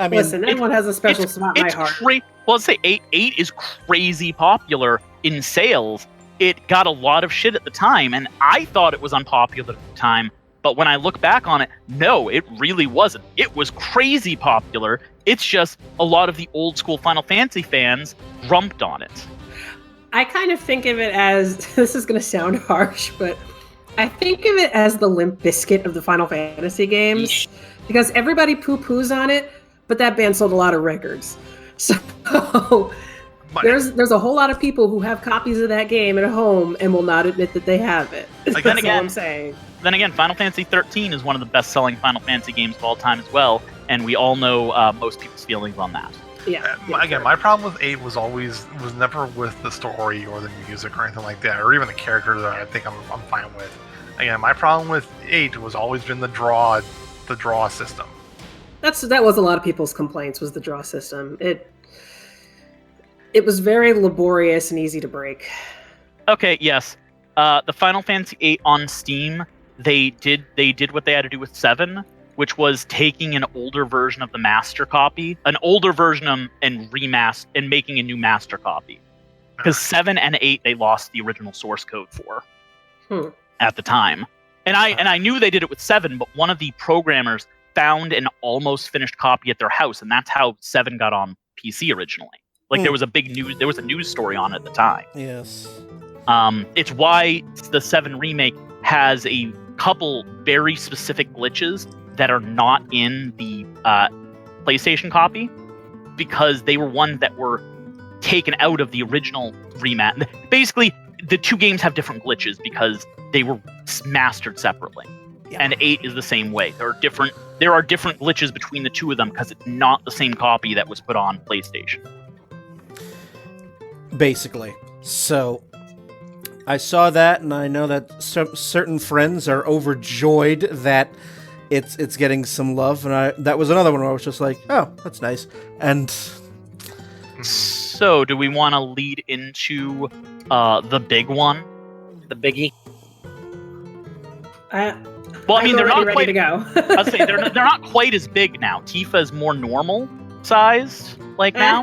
mean, listen, everyone has a special spot in my heart. Well, let's say 8 is crazy popular in sales. It got a lot of shit at the time, and I thought it was unpopular at the time. But when I look back on it, no, it really wasn't. It was crazy popular. It's just a lot of the old school Final Fantasy fans rumped on it. I kind of think of it as, this is going to sound harsh, but I think of it as the Limp Bizkit of the Final Fantasy games. Because everybody poo-poos on it, but that band sold a lot of records. So there's a whole lot of people who have copies of that game at home and will not admit that they have it. That's all I'm saying. Then again, Final Fantasy 13 is one of the best-selling Final Fantasy games of all time as well, and we all know most people's feelings on that. Yeah. Again, my problem with 8 was never with the story or the music or anything like that, or even the characters that I think I'm fine with. Again, my problem with 8 was always been the draw system. That was a lot of people's complaints, was the draw system. It was very laborious and easy to break. Okay, yes. The Final Fantasy 8 on Steam, they did what they had to do with 7. which was taking an older version of the master copy, and remaster and making a new master copy. Because 7 and 8 they lost the original source code for at the time. And I knew they did it with 7, but one of the programmers found an almost finished copy at their house, and that's how 7 got on PC originally. Like there was a news story on it at the time. Yes. It's why the 7 remake has a couple very specific glitches that are not in the PlayStation copy, because they were ones that were taken out of the original remat. Basically, the two games have different glitches because they were mastered separately. Yeah. And 8 is the same way. There are different glitches between the two of them because it's not the same copy that was put on PlayStation. Basically. So I saw that, and I know that certain friends are overjoyed that it's getting some love, and that was another one where I was just like, oh, that's nice. And so, do we want to lead into the big one, the biggie? Well, I mean, they're not quite. To go. I'd say they're not quite as big now. Tifa is more normal sized, like now.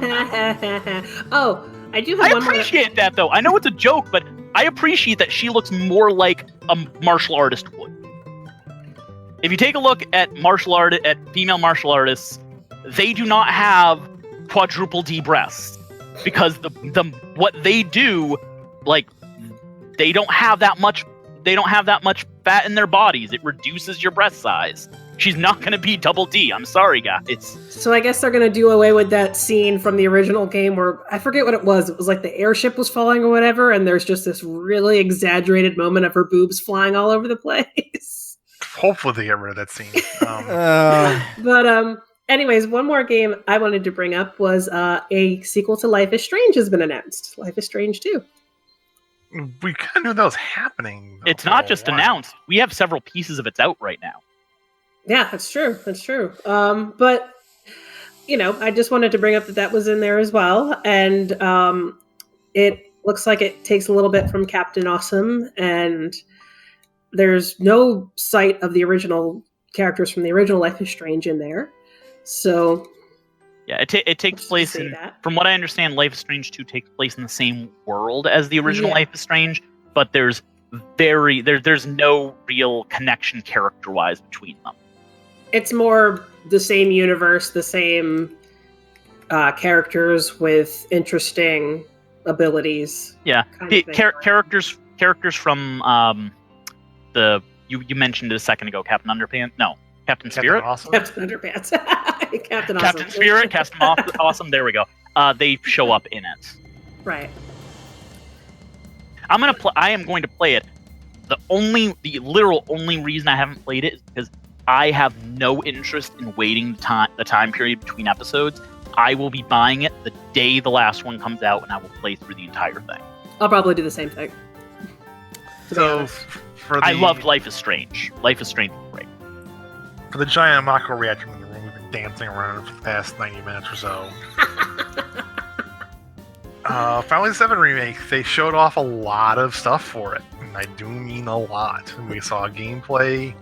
Oh, I do have. I appreciate that, though. I know it's a joke, but I appreciate that she looks more like a martial artist would. If you take a look at female martial artists, they do not have quadruple D breasts, because what they do, like, they don't have that much fat in their bodies. It reduces your breast size. She's not going to be double D. I'm sorry, guys. So I guess they're going to do away with that scene from the original game where, I forget what it was. It was like the airship was falling or whatever, and there's just this really exaggerated moment of her boobs flying all over the place. Hopefully they get rid of that scene. But anyways, one more game I wanted to bring up was a sequel to Life is Strange has been announced. Life is Strange 2. We kind of knew that was happening. It's not just announced. We have several pieces of it's out right now. Yeah, that's true. That's true. But, I just wanted to bring up that was in there as well. And it looks like it takes a little bit from Captain Awesome. And there's no sight of the original characters from the original Life is Strange in there. So... yeah, it takes place in, from what I understand, Life is Strange 2 takes place in the same world as the original Life is Strange, but there's no real connection character-wise between them. It's more the same universe, the same characters with interesting abilities. Yeah, characters from you mentioned it a second ago, Captain Underpants. No, Captain Spirit. Awesome. Captain Underpants. Captain Awesome. Captain Spirit, Captain Awesome. There we go. They show up in it. Right. I am going to play it. The literal only reason I haven't played it is because I have no interest in waiting the time period between episodes. I will be buying it the day the last one comes out, and I will play through the entire thing. I'll probably do the same thing. So, I loved Life is Strange. Life is Strange was great. For the giant Mako reactor in the room, we've been dancing around for the past 90 minutes or so. Final Fantasy 7 Remake, they showed off a lot of stuff for it. And I do mean a lot. We saw gameplay.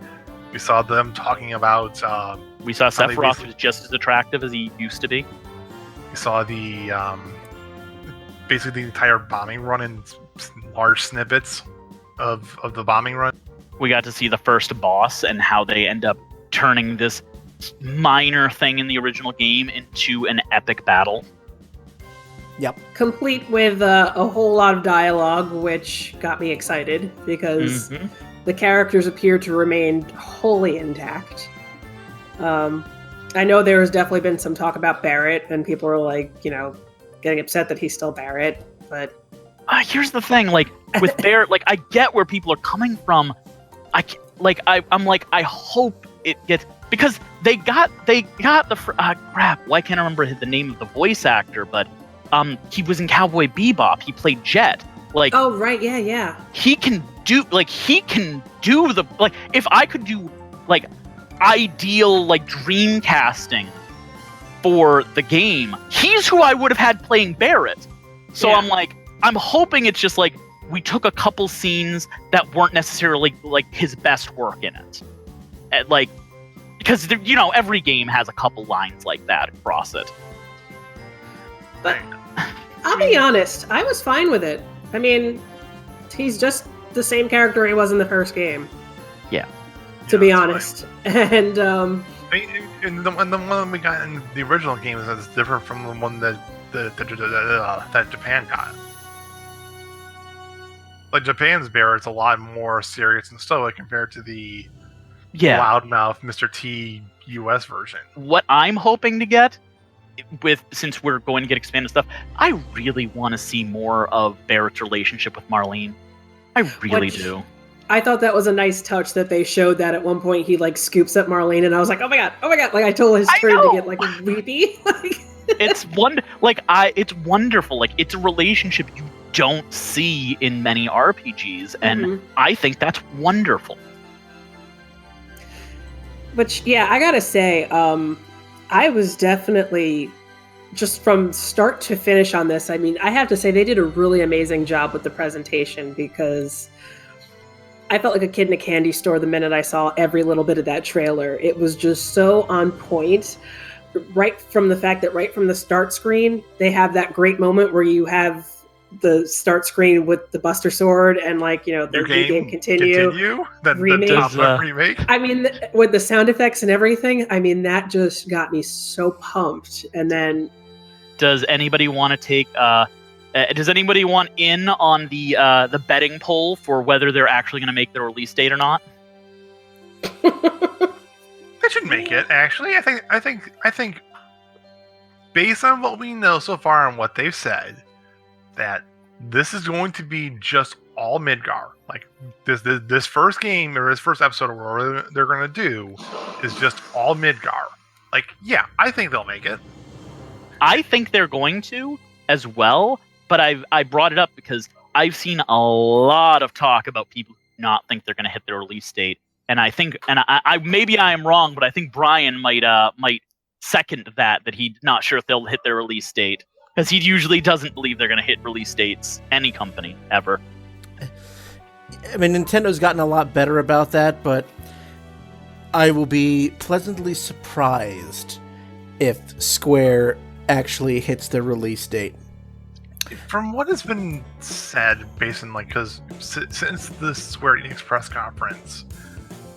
We saw them talking about... we saw Sephiroth was just as attractive as he used to be. We saw the... basically the entire bombing run in large snippets of the bombing run. We got to see the first boss and how they end up turning this minor thing in the original game into an epic battle. Yep. Complete with a whole lot of dialogue, which got me excited because the characters appear to remain wholly intact. I know there's definitely been some talk about Barrett, and people are like, getting upset that he's still Barrett, but... here's the thing, with Barrett, I get where people are coming from. I hope it gets... Because they got the... crap, why can't I remember the name of the voice actor, but he was in Cowboy Bebop. He played Jet. Oh, right, yeah. He can do the... if I could do, ideal, dream casting for the game, he's who I would have had playing Barrett. So yeah. I'm hoping it's just we took a couple scenes that weren't necessarily his best work in it. because every game has a couple lines like that across it. But I'll be honest, I was fine with it. I mean, he's just the same character he was in the first game. Yeah. To be honest. Fine. And and the one we got in the original game is different from the one that that Japan got. Like Japan's Barrett's a lot more serious and stoic compared to the loudmouth Mr. T US version. What I'm hoping to get since we're going to get expanded stuff, I really want to see more of Barrett's relationship with Marlene. I really do. I thought that was a nice touch that they showed that at one point he like scoops up Marlene, and I was like, oh my god, like I totally started to get like weepy. It's it's wonderful. Like it's a relationship you don't see in many RPGs, and I think that's wonderful. But yeah, I gotta say, I was definitely just from start to finish on this. I mean, I have to say they did a really amazing job with the presentation, because I felt like a kid in a candy store the minute I saw every little bit of that trailer. It was just so on point. Right from the fact that right from the start screen, they have that great moment where you have the start screen with the Buster Sword and the game continue the remake. I mean, with the sound effects and everything, I mean, that just got me so pumped. And then, does anybody want to take? Does anybody want in on the betting poll for whether they're actually going to make the release date or not? They should make it. Actually, I think, based on what we know so far and what they've said, that this is going to be just all Midgar. Like this first game or this first episode or whatever they're going to do is just all Midgar. Like, yeah, I think they'll make it. I think they're going to as well, but I brought it up because I've seen a lot of talk about people who not think they're going to hit their release date, and I think, and I maybe I am wrong, but I think Brian might second that he's not sure if they'll hit their release date. Because he usually doesn't believe they're going to hit release dates, any company, ever. I mean, Nintendo's gotten a lot better about that, but I will be pleasantly surprised if Square actually hits their release date. From what has been said, based on, because since the Square Enix press conference,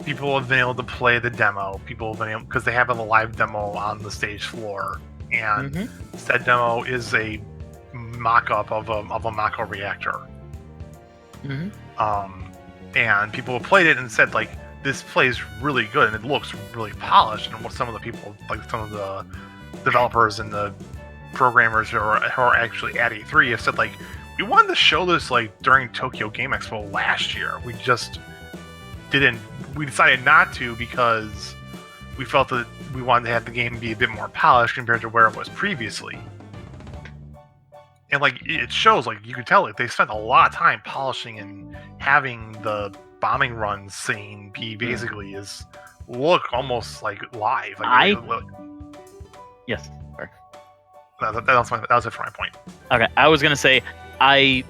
people have been able to play the demo. People have been able, because they have a live demo on the stage floor. And said demo is a mock-up of a Mako reactor. And people have played it and said, this plays really good and it looks really polished. And what some of the people, some of the developers and the programmers who are actually at E3 have said, we wanted to show this, during Tokyo Game Expo last year. We just didn't. We decided not to because we felt that we wanted to have the game be a bit more polished compared to where it was previously. And it shows, you can tell they spent a lot of time polishing and having the bombing run scene be basically look almost like live. Yes. Sorry. That was it for my point. Okay, I was gonna say I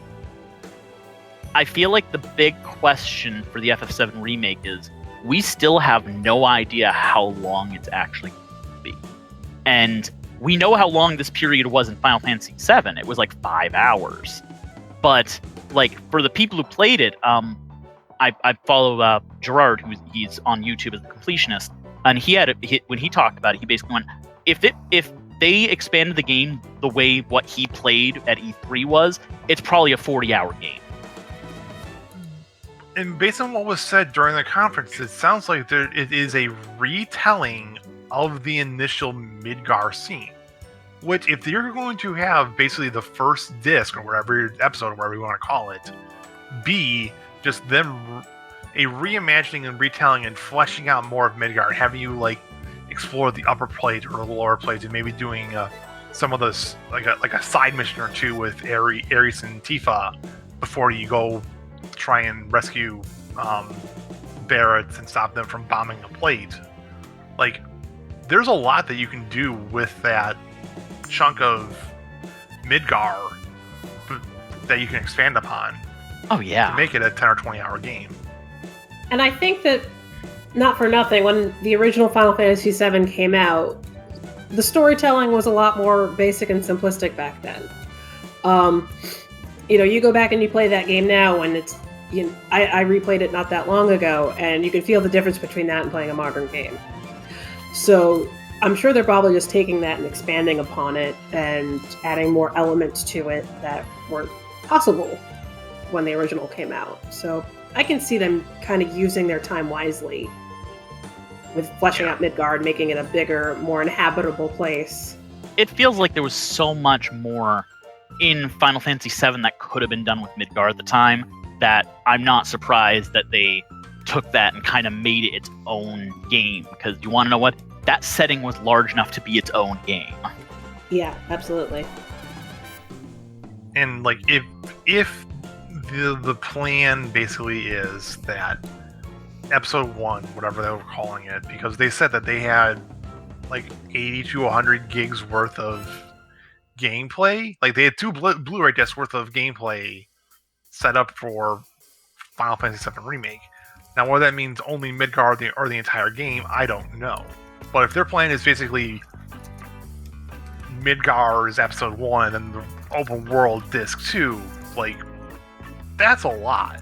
feel like the big question for the FF7 remake is, we still have no idea how long it's actually going to be. And we know how long this period was in Final Fantasy VII. It was 5 hours. But, for the people who played it, I follow Gerard, he's on YouTube as a completionist, and when he talked about it, he basically went, if they expanded the game the way what he played at E3 was, it's probably a 40-hour game. And based on what was said during the conference, it sounds like it is a retelling of the initial Midgar scene. Which, if you're going to have basically the first disc, or whatever episode, or whatever you want to call it, be just them a reimagining and retelling and fleshing out more of Midgar, having you explore the upper plate or the lower plate, and maybe doing some of those like a side mission or two with Ares and Tifa before you go try and rescue Barretts and stop them from bombing a plate. There's a lot that you can do with that chunk of Midgar that you can expand upon. Oh yeah, to make it a 10 or 20 hour game. And I think that not for nothing, when the original Final Fantasy VII came out, the storytelling was a lot more basic and simplistic back then. You go back and you play that game now, and it's I replayed it not that long ago, and you can feel the difference between that and playing a modern game. So I'm sure they're probably just taking that and expanding upon it and adding more elements to it that weren't possible when the original came out. So I can see them kind of using their time wisely with fleshing out Midgard, making it a bigger, more inhabitable place. It feels like there was so much more in Final Fantasy VII that could have been done with Midgard at the time that I'm not surprised that they took that and kind of made it its own game. Because you want to know what? That setting was large enough to be its own game. Yeah, absolutely. And like if the plan basically is that episode 1, whatever they were calling it, because they said that they had like 80 to 100 gigs worth of gameplay. Like they had 2 Blu-ray discs worth of gameplay set up for Final Fantasy VII Remake. Now, whether that means only Midgard or the entire game, I don't know. But if their plan is basically Midgard is episode 1 and the open world disc 2, like, that's a lot.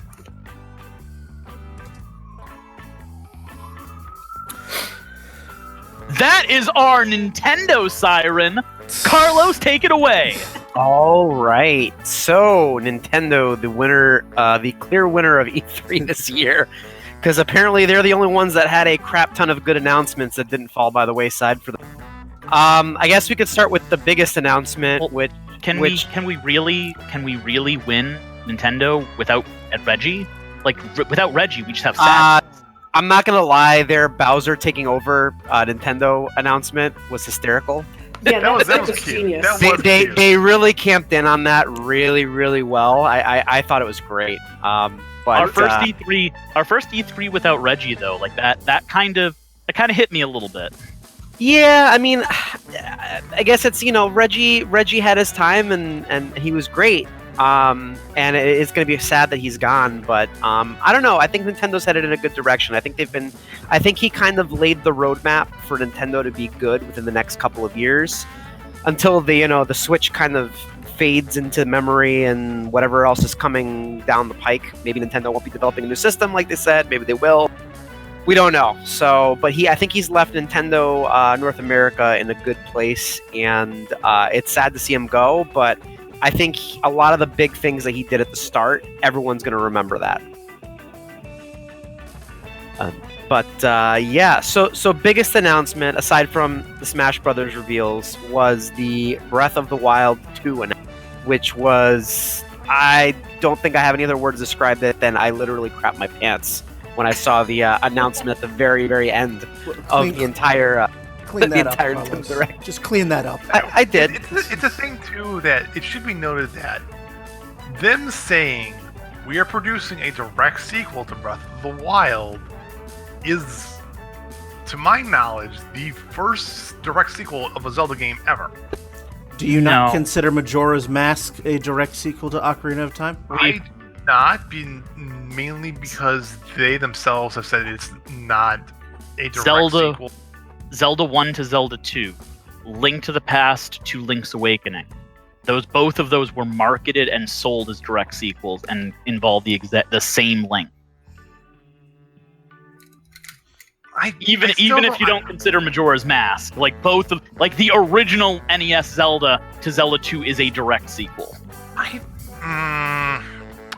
That is our Nintendo siren. Carlos, take it away. All right. So, Nintendo, the winner, the clear winner of E3 this year, because apparently they're the only ones that had a crap ton of good announcements that didn't fall by the wayside for them. I guess we could start with the biggest announcement, Can we really win Nintendo without Reggie? Like without Reggie, we just have Saturn. I'm not gonna lie, their Bowser taking over Nintendo announcement was hysterical. Yeah, that was cute. genius. They really camped in on that really, really well. I thought it was great. But our first E3 without Reggie though, like that kind of hit me a little bit. Yeah, I mean, I guess it's Reggie had his time and he was great. And it's going to be sad that he's gone, but I don't know. I think Nintendo's headed in a good direction. I think he kind of laid the roadmap for Nintendo to be good within the next couple of years, until the Switch kind of fades into memory and whatever else is coming down the pike. Maybe Nintendo won't be developing a new system like they said. Maybe they will. We don't know. So, but I think he's left Nintendo North America in a good place, and it's sad to see him go, but I think a lot of the big things that he did at the start, everyone's going to remember that. So biggest announcement, aside from the Smash Brothers reveals, was the Breath of the Wild 2 announcement, which was, I don't think I have any other words to describe it than I literally crapped my pants when I saw the announcement at the very, very end of the entire... Clean that up, Nintendo Direct. Just clean that up. I did. It's a thing too that it should be noted that them saying we are producing a direct sequel to Breath of the Wild is, to my knowledge, the first direct sequel of a Zelda game ever. Do you not consider Majora's Mask a direct sequel to Ocarina of Time? I do not, mainly because they themselves have said it's not a direct sequel. Zelda 1 to Zelda 2, Link to the Past to Link's Awakening. Both of those were marketed and sold as direct sequels and involved the same Link. Even if you don't consider Majora's Mask, like the original NES Zelda to Zelda 2 is a direct sequel.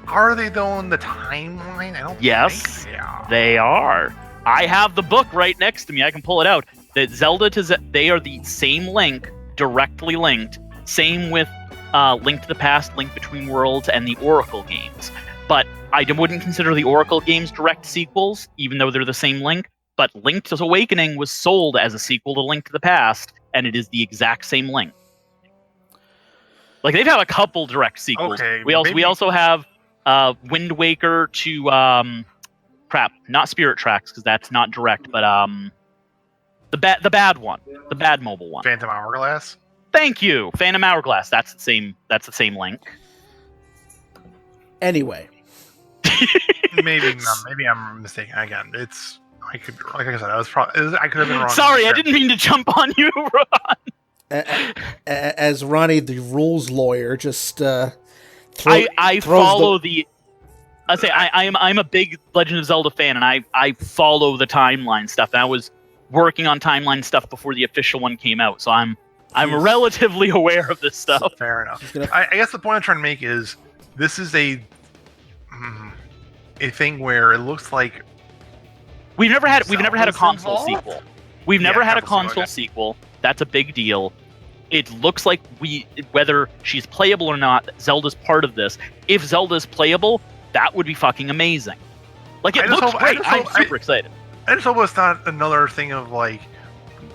Are they though in the timeline? I don't think they are. I have the book right next to me. I can pull it out. That Zelda they are the same Link, directly linked. Same with Link to the Past, Link Between Worlds, and the Oracle games. But I wouldn't consider the Oracle games direct sequels, even though they're the same Link. But Link's Awakening was sold as a sequel to Link to the Past, and it is the exact same Link. Like they've had a couple direct sequels. Okay, we also have Wind Waker to not Spirit Tracks because that's not direct, but the bad one, the bad mobile one. Phantom Hourglass. Thank you, Phantom Hourglass. That's the same Link. Anyway, maybe I'm mistaken again. It's I could, like I said, I could have been wrong. Sorry, I didn't mean to jump on you, Ron. As Ronnie, the rules lawyer, just I follow the. I say I'm a big Legend of Zelda fan, and I follow the timeline stuff. And I was working on timeline stuff before the official one came out, so I'm relatively aware of this stuff. Fair enough. I guess the point I'm trying to make is this is a thing where it looks like we've never had a console involved? sequel. We've never had a console console sequel. That's a big deal. It looks like whether she's playable or not, Zelda's part of this. If Zelda's playable, that would be fucking amazing. Like, it looks great. I'm super excited. I just hope it's not another thing of, like,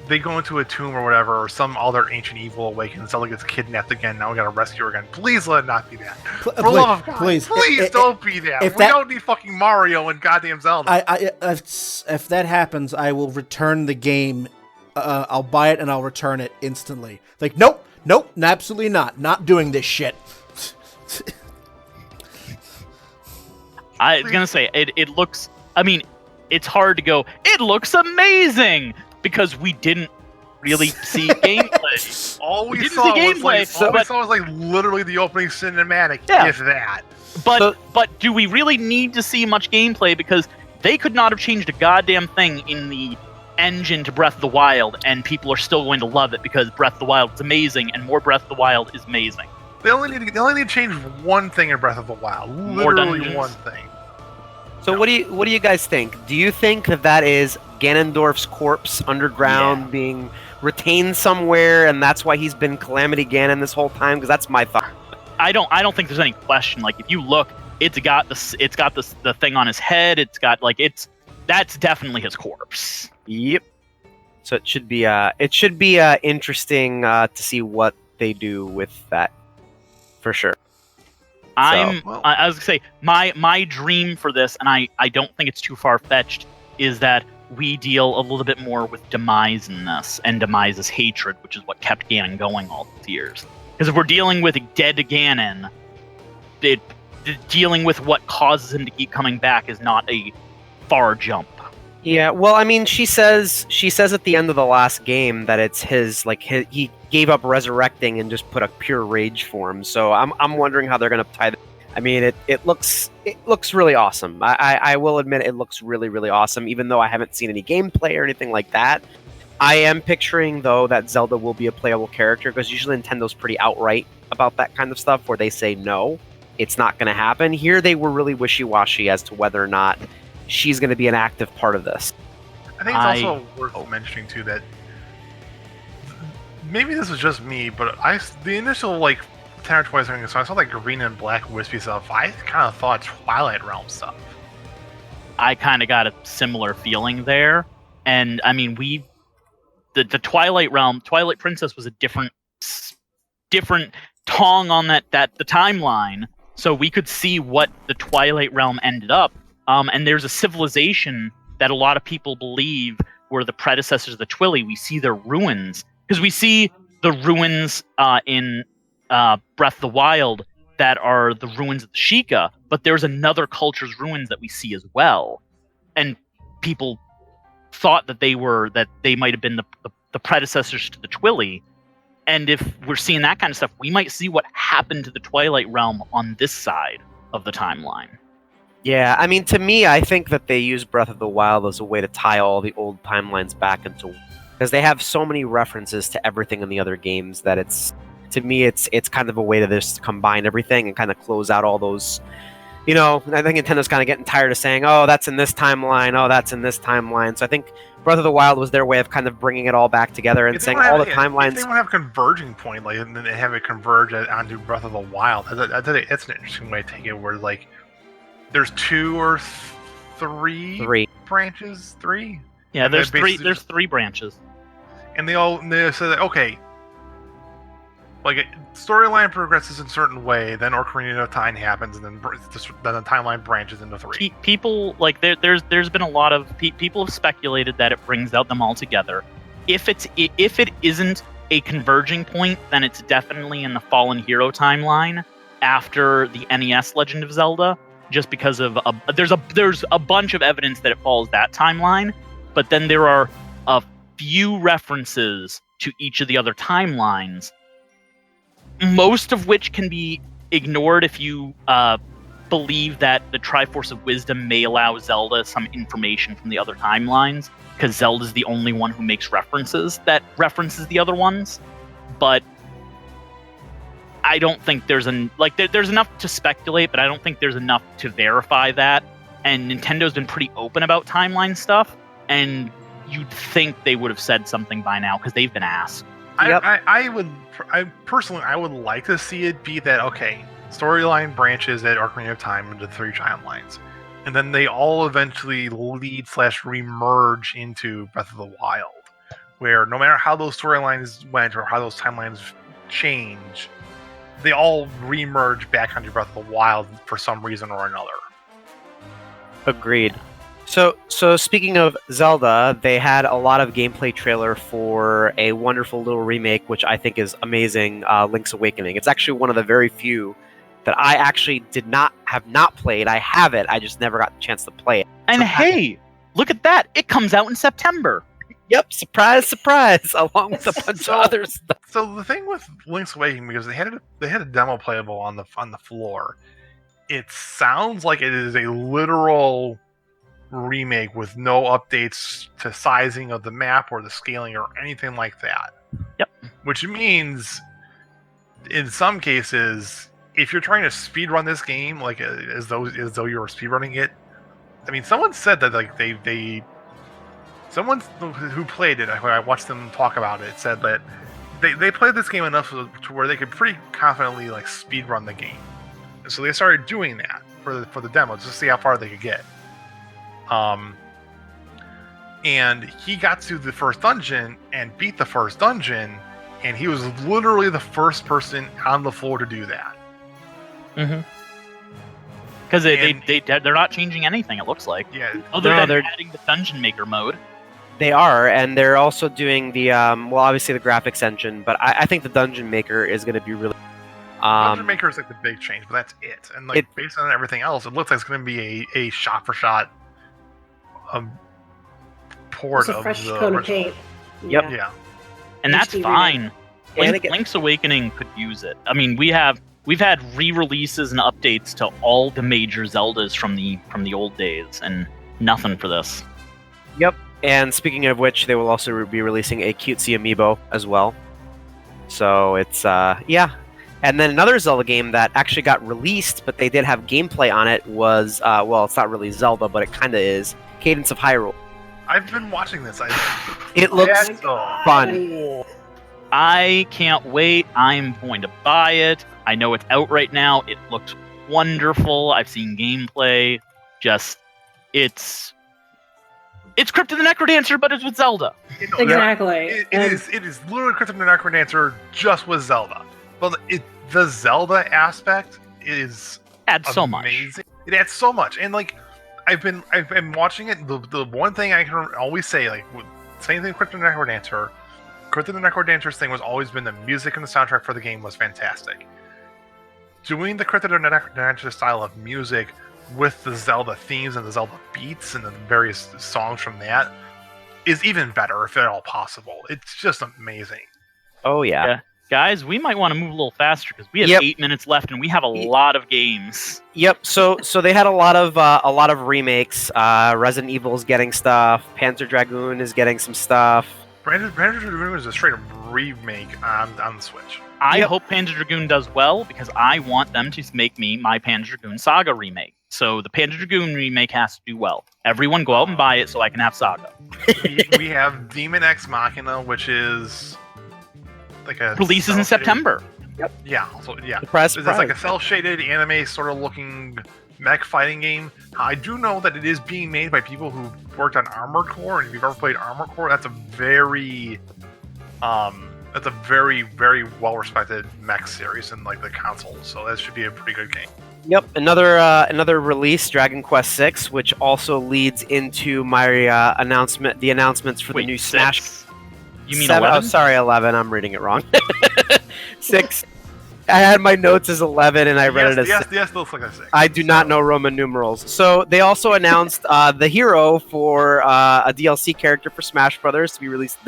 they go into a tomb or whatever, or some other ancient evil awakens, Zelda gets kidnapped again, now we gotta rescue her again. Please let it not be that. For the love of God, please don't be that. We don't need fucking Mario and goddamn Zelda. If that happens, I will return the game. I'll buy it and I'll return it instantly. Like, nope, absolutely not. Not doing this shit. I was gonna say, it looks, I mean, it's hard to go, it looks amazing! Because we didn't really see gameplay. All we saw was like literally the opening cinematic, if that. But do we really need to see much gameplay? Because they could not have changed a goddamn thing in the engine to Breath of the Wild, and people are still going to love it because Breath of the Wild is amazing, and more Breath of the Wild is amazing. They only need to change one thing in Breath of the Wild. Literally one thing. So what do you guys think? Do you think that is Ganondorf's corpse underground being retained somewhere, and that's why he's been Calamity Ganon this whole time? Because that's my thought. I don't think there's any question. Like, if you look, it's got the thing on his head. It's got that's definitely his corpse. Yep. So it should be interesting to see what they do with that, for sure. I was gonna say my dream for this, and I don't think it's too far fetched, is that we deal a little bit more with Demise in this, and Demise's hatred, which is what kept Ganon going all these years. Because if we're dealing with a dead Ganon, dealing with what causes him to keep coming back is not a far jump. Yeah, well, I mean, she says at the end of the last game that it's he gave up resurrecting and just put a pure rage form. So I'm wondering how they're gonna tie that. I mean, it looks really awesome. I will admit it looks really, really awesome, even though I haven't seen any gameplay or anything like that. I am picturing, though, that Zelda will be a playable character, because usually Nintendo's pretty outright about that kind of stuff, where they say no, it's not going to happen. Here they were really wishy-washy as to whether or not she's going to be an active part of this. I think it's also worth mentioning, too, that maybe this was just me, but the initial, 10 or 20 seconds, so I saw green and black wispy stuff. I kind of thought Twilight Realm stuff. I kind of got a similar feeling there. And, I mean, the Twilight Realm, Twilight Princess was a different tong on the timeline, so we could see what the Twilight Realm ended up. And there's a civilization that a lot of people believe were the predecessors of the Twilly. We see their ruins, because we see the ruins in Breath of the Wild that are the ruins of the Sheikah, but there's another culture's ruins that we see as well. And people thought that they might have been the predecessors to the Twilly. And if we're seeing that kind of stuff, we might see what happened to the Twilight Realm on this side of the timeline. Yeah, I mean, to me, I think that they use Breath of the Wild as a way to tie all the old timelines back into, because they have so many references to everything in the other games that it's kind of a way to just combine everything and kind of close out all those. I think Nintendo's kind of getting tired of saying, oh, that's in this timeline, oh, that's in this timeline. So I think Breath of the Wild was their way of kind of bringing it all back together and saying all the timelines. If they want to have a converging point, and then they have it converge onto Breath of the Wild, that's an interesting way to take it, where, there's 2 or 3 branches? 3? Yeah, there's 3 branches. And they say that, okay, storyline progresses in a certain way, then Ocarina of Time happens, and then the timeline branches into 3. People, there's been a lot of people have speculated that it brings out them all together. If it isn't a converging point, then it's definitely in the Fallen Hero timeline after the NES Legend of Zelda. just because of there's a bunch of evidence that it follows that timeline, but then there are a few references to each of the other timelines, most of which can be ignored if you believe that the Triforce of Wisdom may allow Zelda some information from the other timelines, because Zelda's the only one who makes references the other ones. But I don't think there's there's enough to speculate, but I don't think there's enough to verify that. And Nintendo's been pretty open about timeline stuff, and you'd think they would have said something by now because they've been asked. I would like to see it be that, okay, storyline branches at Ocarina of Time into 3 timelines, and then they all eventually lead/remerge into Breath of the Wild, where no matter how those storylines went or how those timelines change, they all remerge back onto Breath of the Wild for some reason or another. Agreed. So speaking of Zelda, they had a lot of gameplay trailer for a wonderful little remake, which I think is amazing, Link's Awakening. It's actually one of the very few that I actually have not played. I have it, I just never got the chance to play it. And hey, look at that! It comes out in September. Yep, surprise, surprise, along with a bunch of other stuff. So the thing with Link's Awakening, because they had a demo playable on the floor, it sounds like it is a literal remake with no updates to sizing of the map or the scaling or anything like that. Yep. Which means, in some cases, if you're trying to speedrun this game, like as though you were speedrunning it, I mean, someone said that like someone who played it, when I watched them talk about it, said that they played this game enough to where they could pretty confidently like speedrun the game. And so they started doing that for the demo just to see how far they could get. And he got to the first dungeon and beat the first dungeon, and he was literally the first person on the floor to do that. Mm-hmm. Because they're not changing anything, it looks like. Yeah. Other than adding the Dungeon Maker mode. They are, and they're also doing the, obviously the graphics engine, but I think the Dungeon Maker is going to be really... Dungeon Maker is like the big change, but that's it. And like based on everything else, it looks like it's going to be a shot-for-shot port of fresh the coat of original. paint. Yep. Yeah. And that's HD fine. remake. Link's Awakening could use it. I mean, we've had re-releases and updates to all the major Zeldas from the old days, and nothing for this. Yep. And speaking of which, they will also be releasing a cutesy amiibo as well. So it's yeah. And then another Zelda game that actually got released, but they did have gameplay on it, was it's not really Zelda, but it kind of is, Cadence of Hyrule. I've been watching this. It looks fun. I can't wait. I'm going to buy it. I know it's out right now. It looks wonderful. I've seen gameplay. It's Crypt of the Necrodancer, but it's with Zelda. Exactly. It is literally Crypt of the Necrodancer just with Zelda. But the Zelda aspect adds so much. Amazing. It adds so much, and like I've been watching it. The one thing I can always say, like same thing with Crypt of the Necrodancer. Crypt of the Necrodancer's thing was always been the music and the soundtrack for the game was fantastic. Doing the Crypt of the Necrodancer style of music with the Zelda themes and the Zelda beats and the various songs from that is even better, if at all possible. It's just amazing. Oh yeah. Guys, we might want to move a little faster because we have 8 minutes left and we have a lot of games. Yep. So they had a lot of remakes. Resident Evil is getting stuff. Panzer Dragoon is getting some stuff. Panzer Dragoon is a straight up remake on the Switch. I hope Panzer Dragoon does well because I want them to make me my Panzer Dragoon Saga remake. So the Panzer Dragoon remake has to do well. Everyone go out and buy it so I can have Saga. we have Demon X Machina, which is like a releases in September. Yep. Yeah. So yeah. Surprise. It's like a cel-shaded anime sort of looking mech fighting game. I do know that it is being made by people who worked on Armored Core, and if you've ever played Armored Core, that's a very very well respected mech series in like the consoles. So that should be a pretty good game. Yep, another release, Dragon Quest VI, which also leads into my the announcements for the new Smash. You mean 7? 11? Oh, sorry, 11. I'm reading it wrong. 6. had my notes as 11, and I read it as yes, yes, looks like a 6. I do not know Roman numerals. So they also announced the hero for a DLC character for Smash Brothers to be released.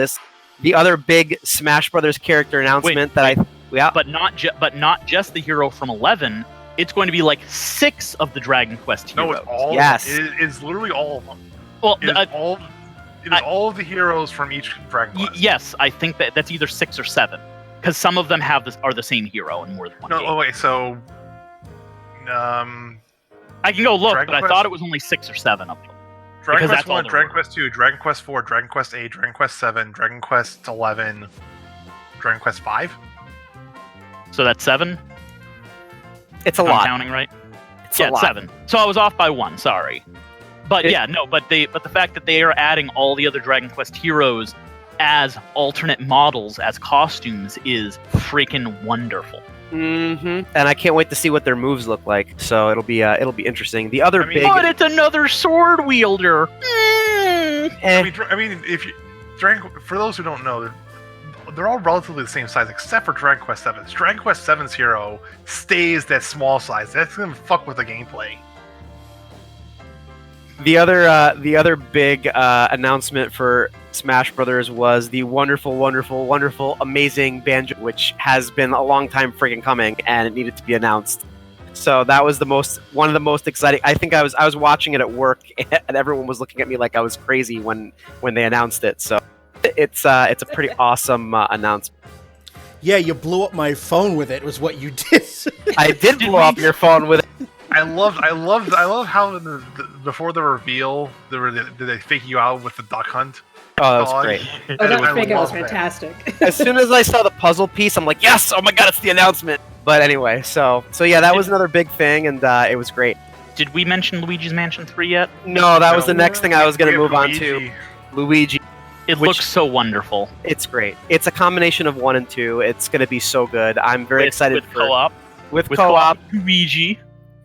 The other big Smash Brothers character announcement but not just the hero from 11. It's going to be like 6 of the Dragon Quest heroes. No, it's all. Yes, it's literally all of them. Well, It is all of the heroes from each Dragon Quest. Yes, I think that's either 6 or 7, because some of them are the same hero in more than one game. Oh wait, so I can go look, Dragon but Quest? I thought it was only 6 or 7 of them. Dragon Because Quest that's all 1, there Dragon were. Quest 2, Dragon Quest 4, Dragon Quest 8, Dragon Quest 7, Dragon Quest 11, Dragon Quest 5. So that's 7. it's a I'm lot. counting right. It's a Yeah, it's lot. 7. So I was off by 1. Sorry. But the fact that they are adding all the other Dragon Quest heroes as alternate models, as costumes, is freaking wonderful. And I can't wait to see what their moves look like. So it'll be interesting. The other big, But it's another sword wielder. I mean, if you for those who don't know, they're all relatively the same size except for Dragon Quest 7. Dragon Quest 7's hero stays that small size. That's gonna fuck with the gameplay. the other big announcement for Smash Brothers was the wonderful, wonderful, wonderful, amazing Banjo, which has been a long time freaking coming, and it needed to be announced. So that was one of the most exciting. I think I was watching it at work, and everyone was looking at me like I was crazy when they announced it. So it's a pretty awesome announcement. Yeah, you blew up my phone with it. Was what you did. I did blow up your phone with it. I love how before the reveal, did they fake you out with the duck hunt? Oh, that was great. Oh, that I fake out was love that. fantastic. As soon as I saw the puzzle piece, I'm like, yes! Oh my god, it's the announcement. But anyway, so yeah, that was another big thing, and it was great. Did we mention Luigi's Mansion 3 yet? No, that was the next thing I was going We to have move on Luigi. to. Luigi. It Which- looks so wonderful. It's great. It's a combination of 1 and 2. It's going to be so good. I'm very excited with for co-op. with With co-op. Luigi.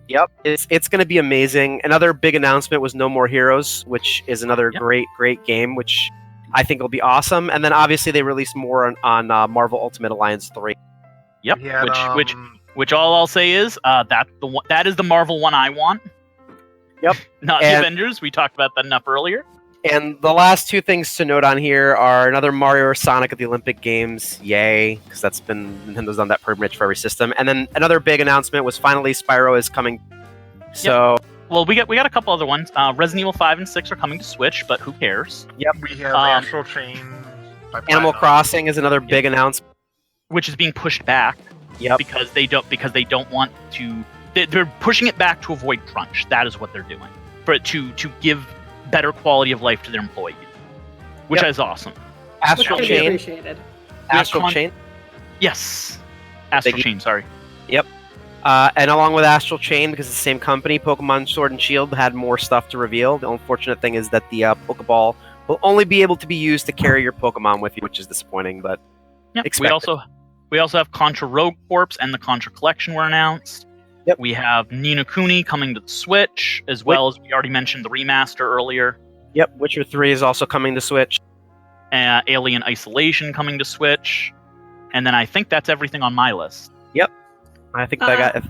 Yep, it's going to be amazing. Another big announcement was No More Heroes, which is another great game, which I think will be awesome. And then obviously they released more on Marvel Ultimate Alliance 3. Yep. We had, Which all I'll say is that is the Marvel one I want. Yep. Not the And- Avengers. We talked about that enough earlier. And the last 2 things to note on here are another Mario or Sonic at the Olympic Games. Yay, because Nintendo's done that pretty much for every system. And then another big announcement was finally Spyro is coming. So Well, we got a couple other ones. Resident Evil 5 and 6 are coming to Switch, but who cares? we have Astral Chain. by Animal Platinum. Crossing is another big announcement. Which is being pushed back. Yep. Because they don't want to. They're pushing it back to avoid crunch. That is what they're doing. To give better quality of life to their employees, which Yep. is awesome. Astral Which can be Chain. appreciated. Astral Chain. Yes. Astral Biggie. Chain. Sorry. And along with Astral Chain, because it's the same company, Pokemon Sword and Shield had more stuff to reveal. The unfortunate thing is that the Pokeball will only be able to be used to carry your Pokemon with you, which is disappointing, but Yeah. expect We also have Contra Rogue Corps and the Contra Collection were announced. Yep. We have Ni no Kuni coming to the Switch, as well as we already mentioned the remaster earlier. Yep, Witcher 3 is also coming to Switch. Alien Isolation coming to Switch, and then I think that's everything on my list. I think I got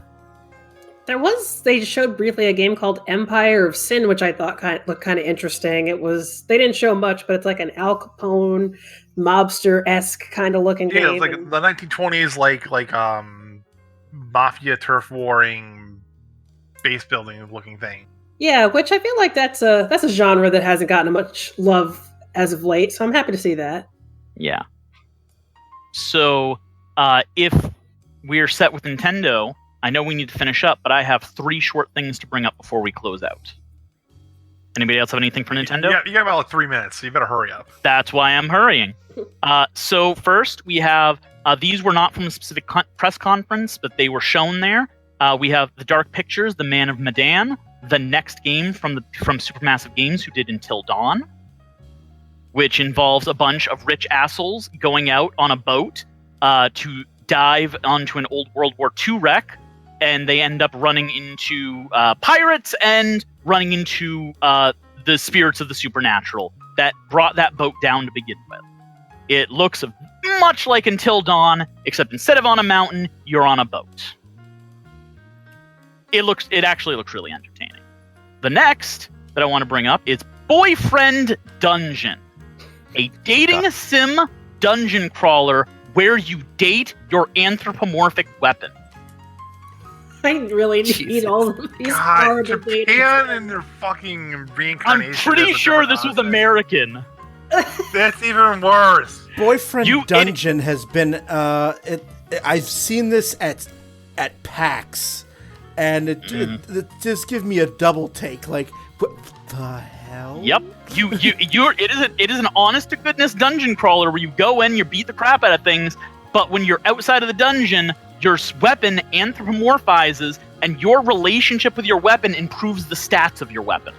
They showed briefly a game called Empire of Sin, which I thought looked kind of interesting. They didn't show much, but it's like an Al Capone mobster-esque kind of looking Yeah, game. it's like the 1920s, like mafia turf warring, base building looking thing. Yeah, which I feel like that's a genre that hasn't gotten much love as of late, so I'm happy to see that. Yeah. So, if we're set with Nintendo, I know we need to finish up, but I have 3 short things to bring up before we close out. Anybody else have anything for Nintendo? You got about like 3 minutes, so you better hurry up. That's why I'm hurrying. So first, we have these were not from a specific press conference, but they were shown there. We have the Dark Pictures, The Man of Medan, the next game from Supermassive Games, who did Until Dawn, which involves a bunch of rich assholes going out on a boat to dive onto an old World War II wreck, and they end up running into pirates and running into the spirits of the supernatural that brought that boat down to begin with. It looks much like Until Dawn, except instead of on a mountain, you're on a boat. It actually looks really entertaining. The next that I want to bring up is Boyfriend Dungeon, a dating sim dungeon crawler where you date your anthropomorphic weapon. I really need all of these horrible dating Japan and their fucking reincarnation. I'm pretty sure this was American. That's even worse. Boyfriend Dungeon has been. I've seen this at PAX, and it just gives me a double take. Like, what the hell? Yep. It is an honest to goodness dungeon crawler where you go in, you beat the crap out of things, but when you're outside of the dungeon, your weapon anthropomorphizes, and your relationship with your weapon improves the stats of your weapon.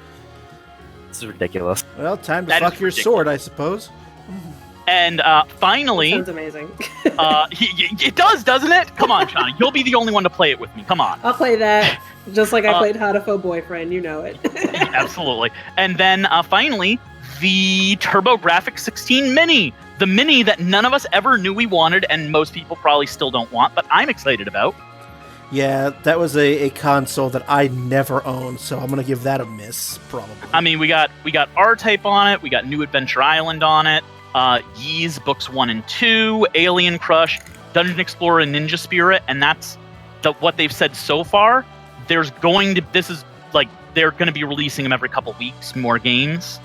This is ridiculous. Well, time to fuck your sword, I suppose. And finally, that sounds amazing. It does, doesn't it? Come on, Shanna. You'll be the only one to play it with me. Come on. I'll play that just like I played Hadafo Boyfriend. You know it. Absolutely. And then finally, the TurboGrafx 16 Mini. The Mini that none of us ever knew we wanted, and most people probably still don't want, but I'm excited about. Yeah, that was a console that I never owned, so I'm going to give that a miss, probably. I mean, we got R-Type on it, we got New Adventure Island on it, Ys Books 1 and 2, Alien Crush, Dungeon Explorer, and Ninja Spirit, and that's what they've said so far. They're going to be releasing them every couple weeks, more games.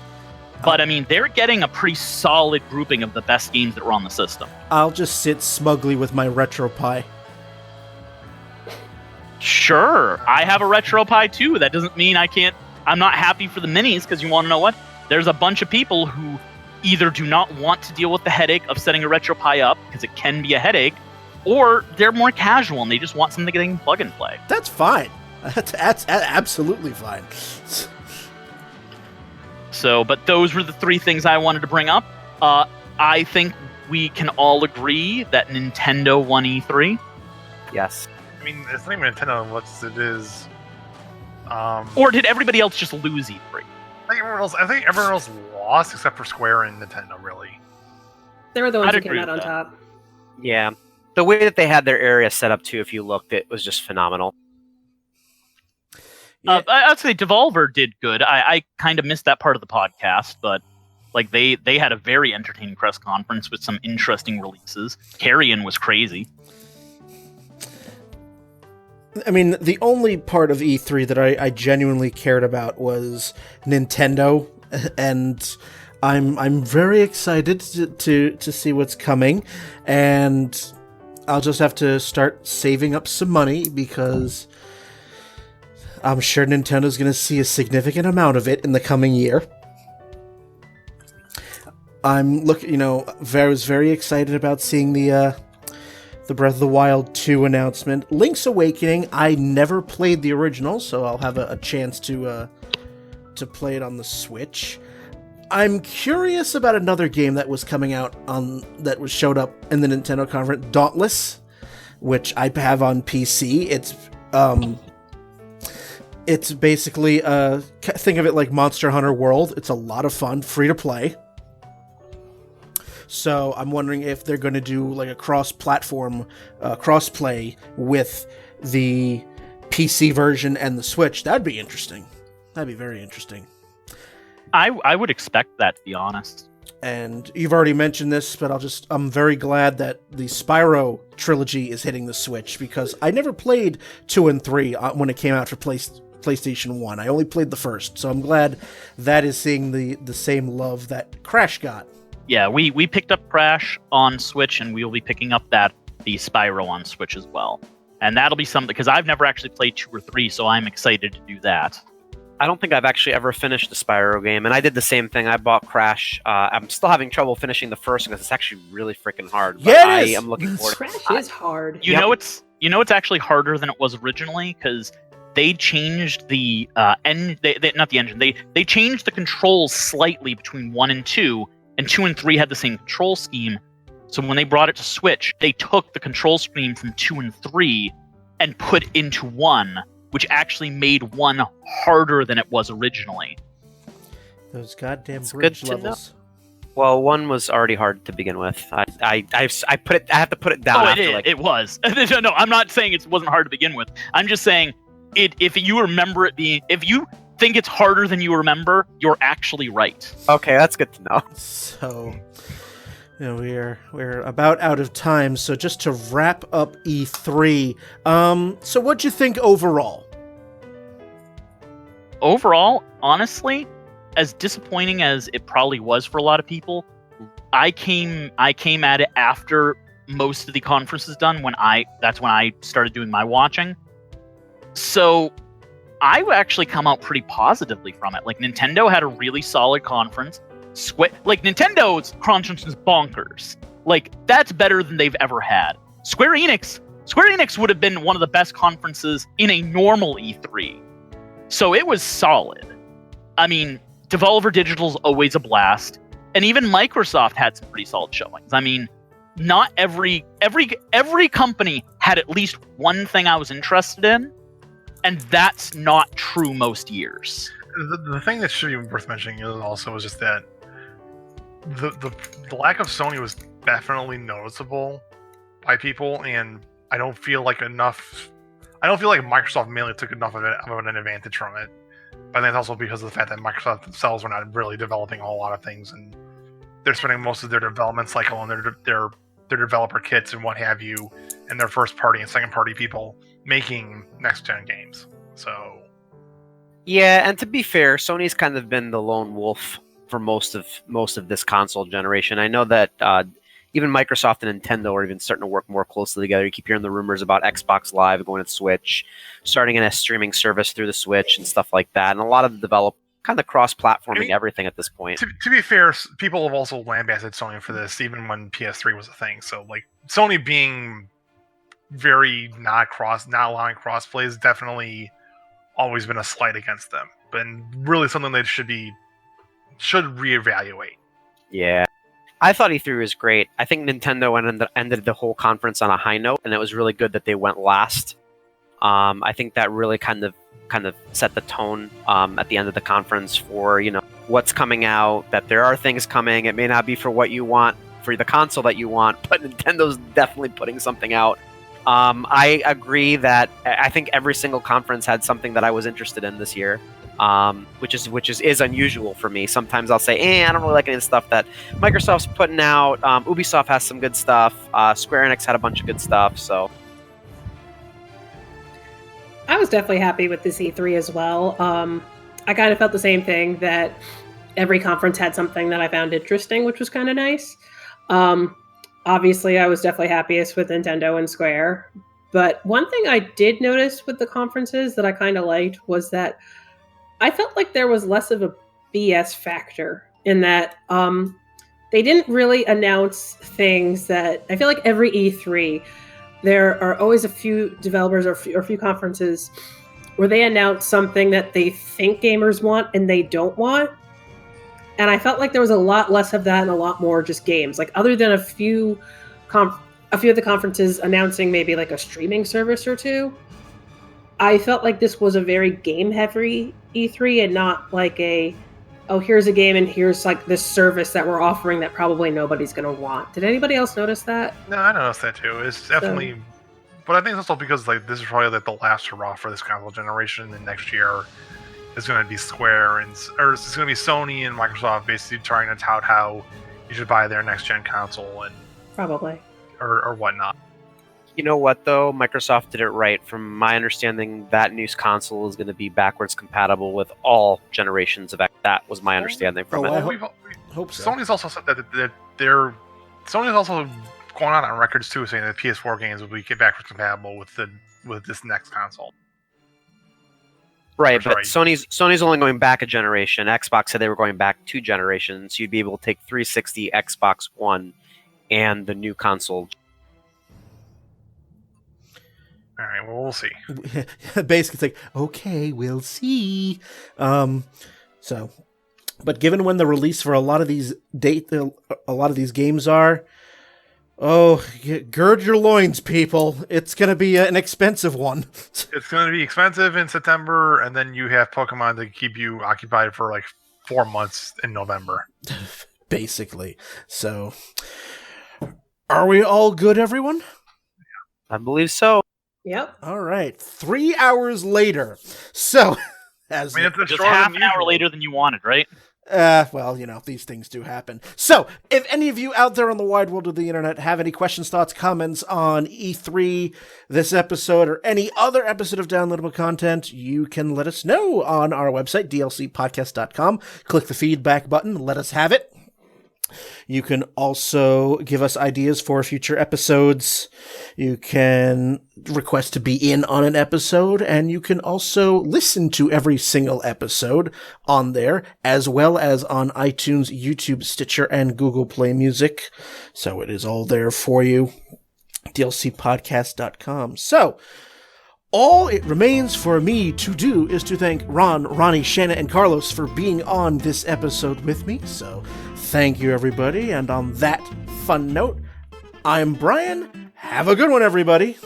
But, I mean, they're getting a pretty solid grouping of the best games that were on the system. I'll just sit smugly with my RetroPie. Sure, I have a RetroPie too. That doesn't mean I'm not happy for the minis, because you want to know what? There's a bunch of people who either do not want to deal with the headache of setting a RetroPie up, because it can be a headache, or they're more casual and they just want something they can plug and play. That's fine. That's absolutely fine. So, but those were the three things I wanted to bring up. I think we can all agree that Nintendo won E3. Yes. I mean, it's not even Nintendo unless it is. Or did everybody else just lose E3? I think everyone else lost except for Square and Nintendo, really. They were the ones I'd who came agree out on with that. top. Yeah. The way that they had their area set up, too, if you looked, it was just phenomenal. Yeah. I'd say Devolver did good. I kind of missed that part of the podcast, but like they had a very entertaining press conference with some interesting releases. Carrion was crazy. I mean, the only part of E3 that I genuinely cared about was Nintendo, and I'm very excited to see what's coming, and I'll just have to start saving up some money because I'm sure Nintendo's going to see a significant amount of it in the coming year. I'm was very excited about seeing the Breath of the Wild 2 announcement. Link's Awakening, I never played the original, so I'll have a chance to play it on the Switch. I'm curious about another game that was coming out showed up in the Nintendo conference, Dauntless, which I have on PC. It's basically think of it like Monster Hunter World. It's a lot of fun, free to play. So I'm wondering if they're going to do like a cross-platform, cross-play with the PC version and the Switch. That'd be interesting. That'd be very interesting. I would expect that, to be honest. And you've already mentioned this, but I'm very glad that the Spyro trilogy is hitting the Switch, because I never played 2 and 3 when it came out for PlayStation 1. I only played the first, so I'm glad that is seeing the same love that Crash got. Yeah, we picked up Crash on Switch, and we will be picking up the Spyro on Switch as well. And that'll be something, because I've never actually played 2 or 3, so I'm excited to do that. I don't think I've actually ever finished the Spyro game, and I did the same thing. I bought Crash. I'm still having trouble finishing the first because it's actually really freaking hard. But yeah, it is. I am looking forward to it. Crash is hard. You know it's actually harder than it was originally, because they changed the They changed the controls slightly between 1 and 2, and 2 and 3 had the same control scheme. So when they brought it to Switch, they took the control scheme from 2 and 3 and put into 1, which actually made 1 harder than it was originally. Those goddamn It's bridge good to levels. Well, one was already hard to begin with. I have to put it down. Oh, after, it was. No, I'm not saying it wasn't hard to begin with. I'm just saying if you remember it being, if you think it's harder than you remember, you're actually right. Okay, that's good to know. So, we're about out of time. So just to wrap up E3, so what'd you think overall? Overall, honestly, as disappointing as it probably was for a lot of people, I came at it after most of the conference is done. That's when I started doing my watching. So I would actually come out pretty positively from it. Like, Nintendo had a really solid conference. Nintendo's conference is bonkers. Like, that's better than they've ever had. Square Enix would have been one of the best conferences in a normal E3. So it was solid. I mean, Devolver Digital's always a blast, and even Microsoft had some pretty solid showings. I mean, not every company had at least one thing I was interested in, and that's not true most years. The thing that should be worth mentioning is also just that the lack of Sony was definitely noticeable by people, and I don't feel like Microsoft mainly took enough of an advantage from it. But I think it's also because of the fact that Microsoft themselves were not really developing a whole lot of things, and they're spending most of their development cycle on their developer kits and what have you, and their first party and second party people making next gen games. So, yeah, and to be fair, Sony's kind of been the lone wolf for most of this console generation. I know that even Microsoft and Nintendo are even starting to work more closely together. You keep hearing the rumors about Xbox Live going to Switch, starting in a streaming service through the Switch and stuff like that. And a lot of the develop kind of cross-platforming everything at this point. To be fair, people have also lambasted Sony for this, even when PS3 was a thing. So, like, Sony being very not allowing crossplay has definitely always been a slight against them, but really something they should reevaluate. Yeah. I thought E3 was great. I think Nintendo ended the whole conference on a high note, and it was really good that they went last. I think that really kind of set the tone at the end of the conference for, what's coming out, that there are things coming. It may not be for what you want, for the console that you want, but Nintendo's definitely putting something out. I agree that I think every single conference had something that I was interested in this year. Which is unusual for me. Sometimes I'll say, I don't really like any of the stuff that Microsoft's putting out. Ubisoft has some good stuff. Square Enix had a bunch of good stuff. So I was definitely happy with this E3 as well. I kind of felt the same thing, that every conference had something that I found interesting, which was kind of nice. Obviously, I was definitely happiest with Nintendo and Square. But one thing I did notice with the conferences that I kind of liked was that I felt like there was less of a BS factor in that they didn't really announce things that I feel like every E3, there are always a few developers or a few conferences where they announce something that they think gamers want and they don't want. And I felt like there was a lot less of that and a lot more just games. Like, other than a few of the conferences announcing maybe like a streaming service or two, I felt like this was a very game-heavy E3 and not like here's a game and here's like this service that we're offering that probably nobody's going to want. Did anybody else notice that? No, I noticed that too. It's definitely... But I think it's also because this is probably like the last hurrah for this console generation, and next year is going to be Square it's going to be Sony and Microsoft basically trying to tout how you should buy their next-gen console and probably or whatnot. You know what, though? Microsoft did it right. From my understanding, that new console is going to be backwards compatible with all generations of X. That was my understanding from it. I hope so. Sony's also said that Sony's also going on records too, saying that PS4 games will be backwards compatible with this next console. Right, but Sony's only going back a generation. Xbox said they were going back 2 generations. You'd be able to take 360, Xbox One, and the new console. All right, well, we'll see. Basically, it's like, okay, we'll see. But given when the release for a lot of these games are, gird your loins, people. It's going to be an expensive one. It's going to be expensive in September, and then you have Pokemon to keep you occupied for like 4 months in November. basically. So, are we all good, everyone? I believe so. Yep. All right. 3 hours later. So, as it's Just shorter half than an hour usual. later than you wanted, right? well, these things do happen. So, if any of you out there on the wide world of the internet have any questions, thoughts, comments on E3, this episode, or any other episode of Downloadable Content, you can let us know on our website, dlcpodcast.com. Click the feedback button, let us have it. You can also give us ideas for future episodes. You can request to be in on an episode, and you can also listen to every single episode on there, as well as on iTunes, YouTube, Stitcher, and Google Play Music. So it is all there for you. dlcpodcast.com. So, all it remains for me to do is to thank Ron, Ronny, Shanna, and Carlos for being on this episode with me. So, thank you, everybody. And on that fun note, I'm Brian. Have a good one, everybody.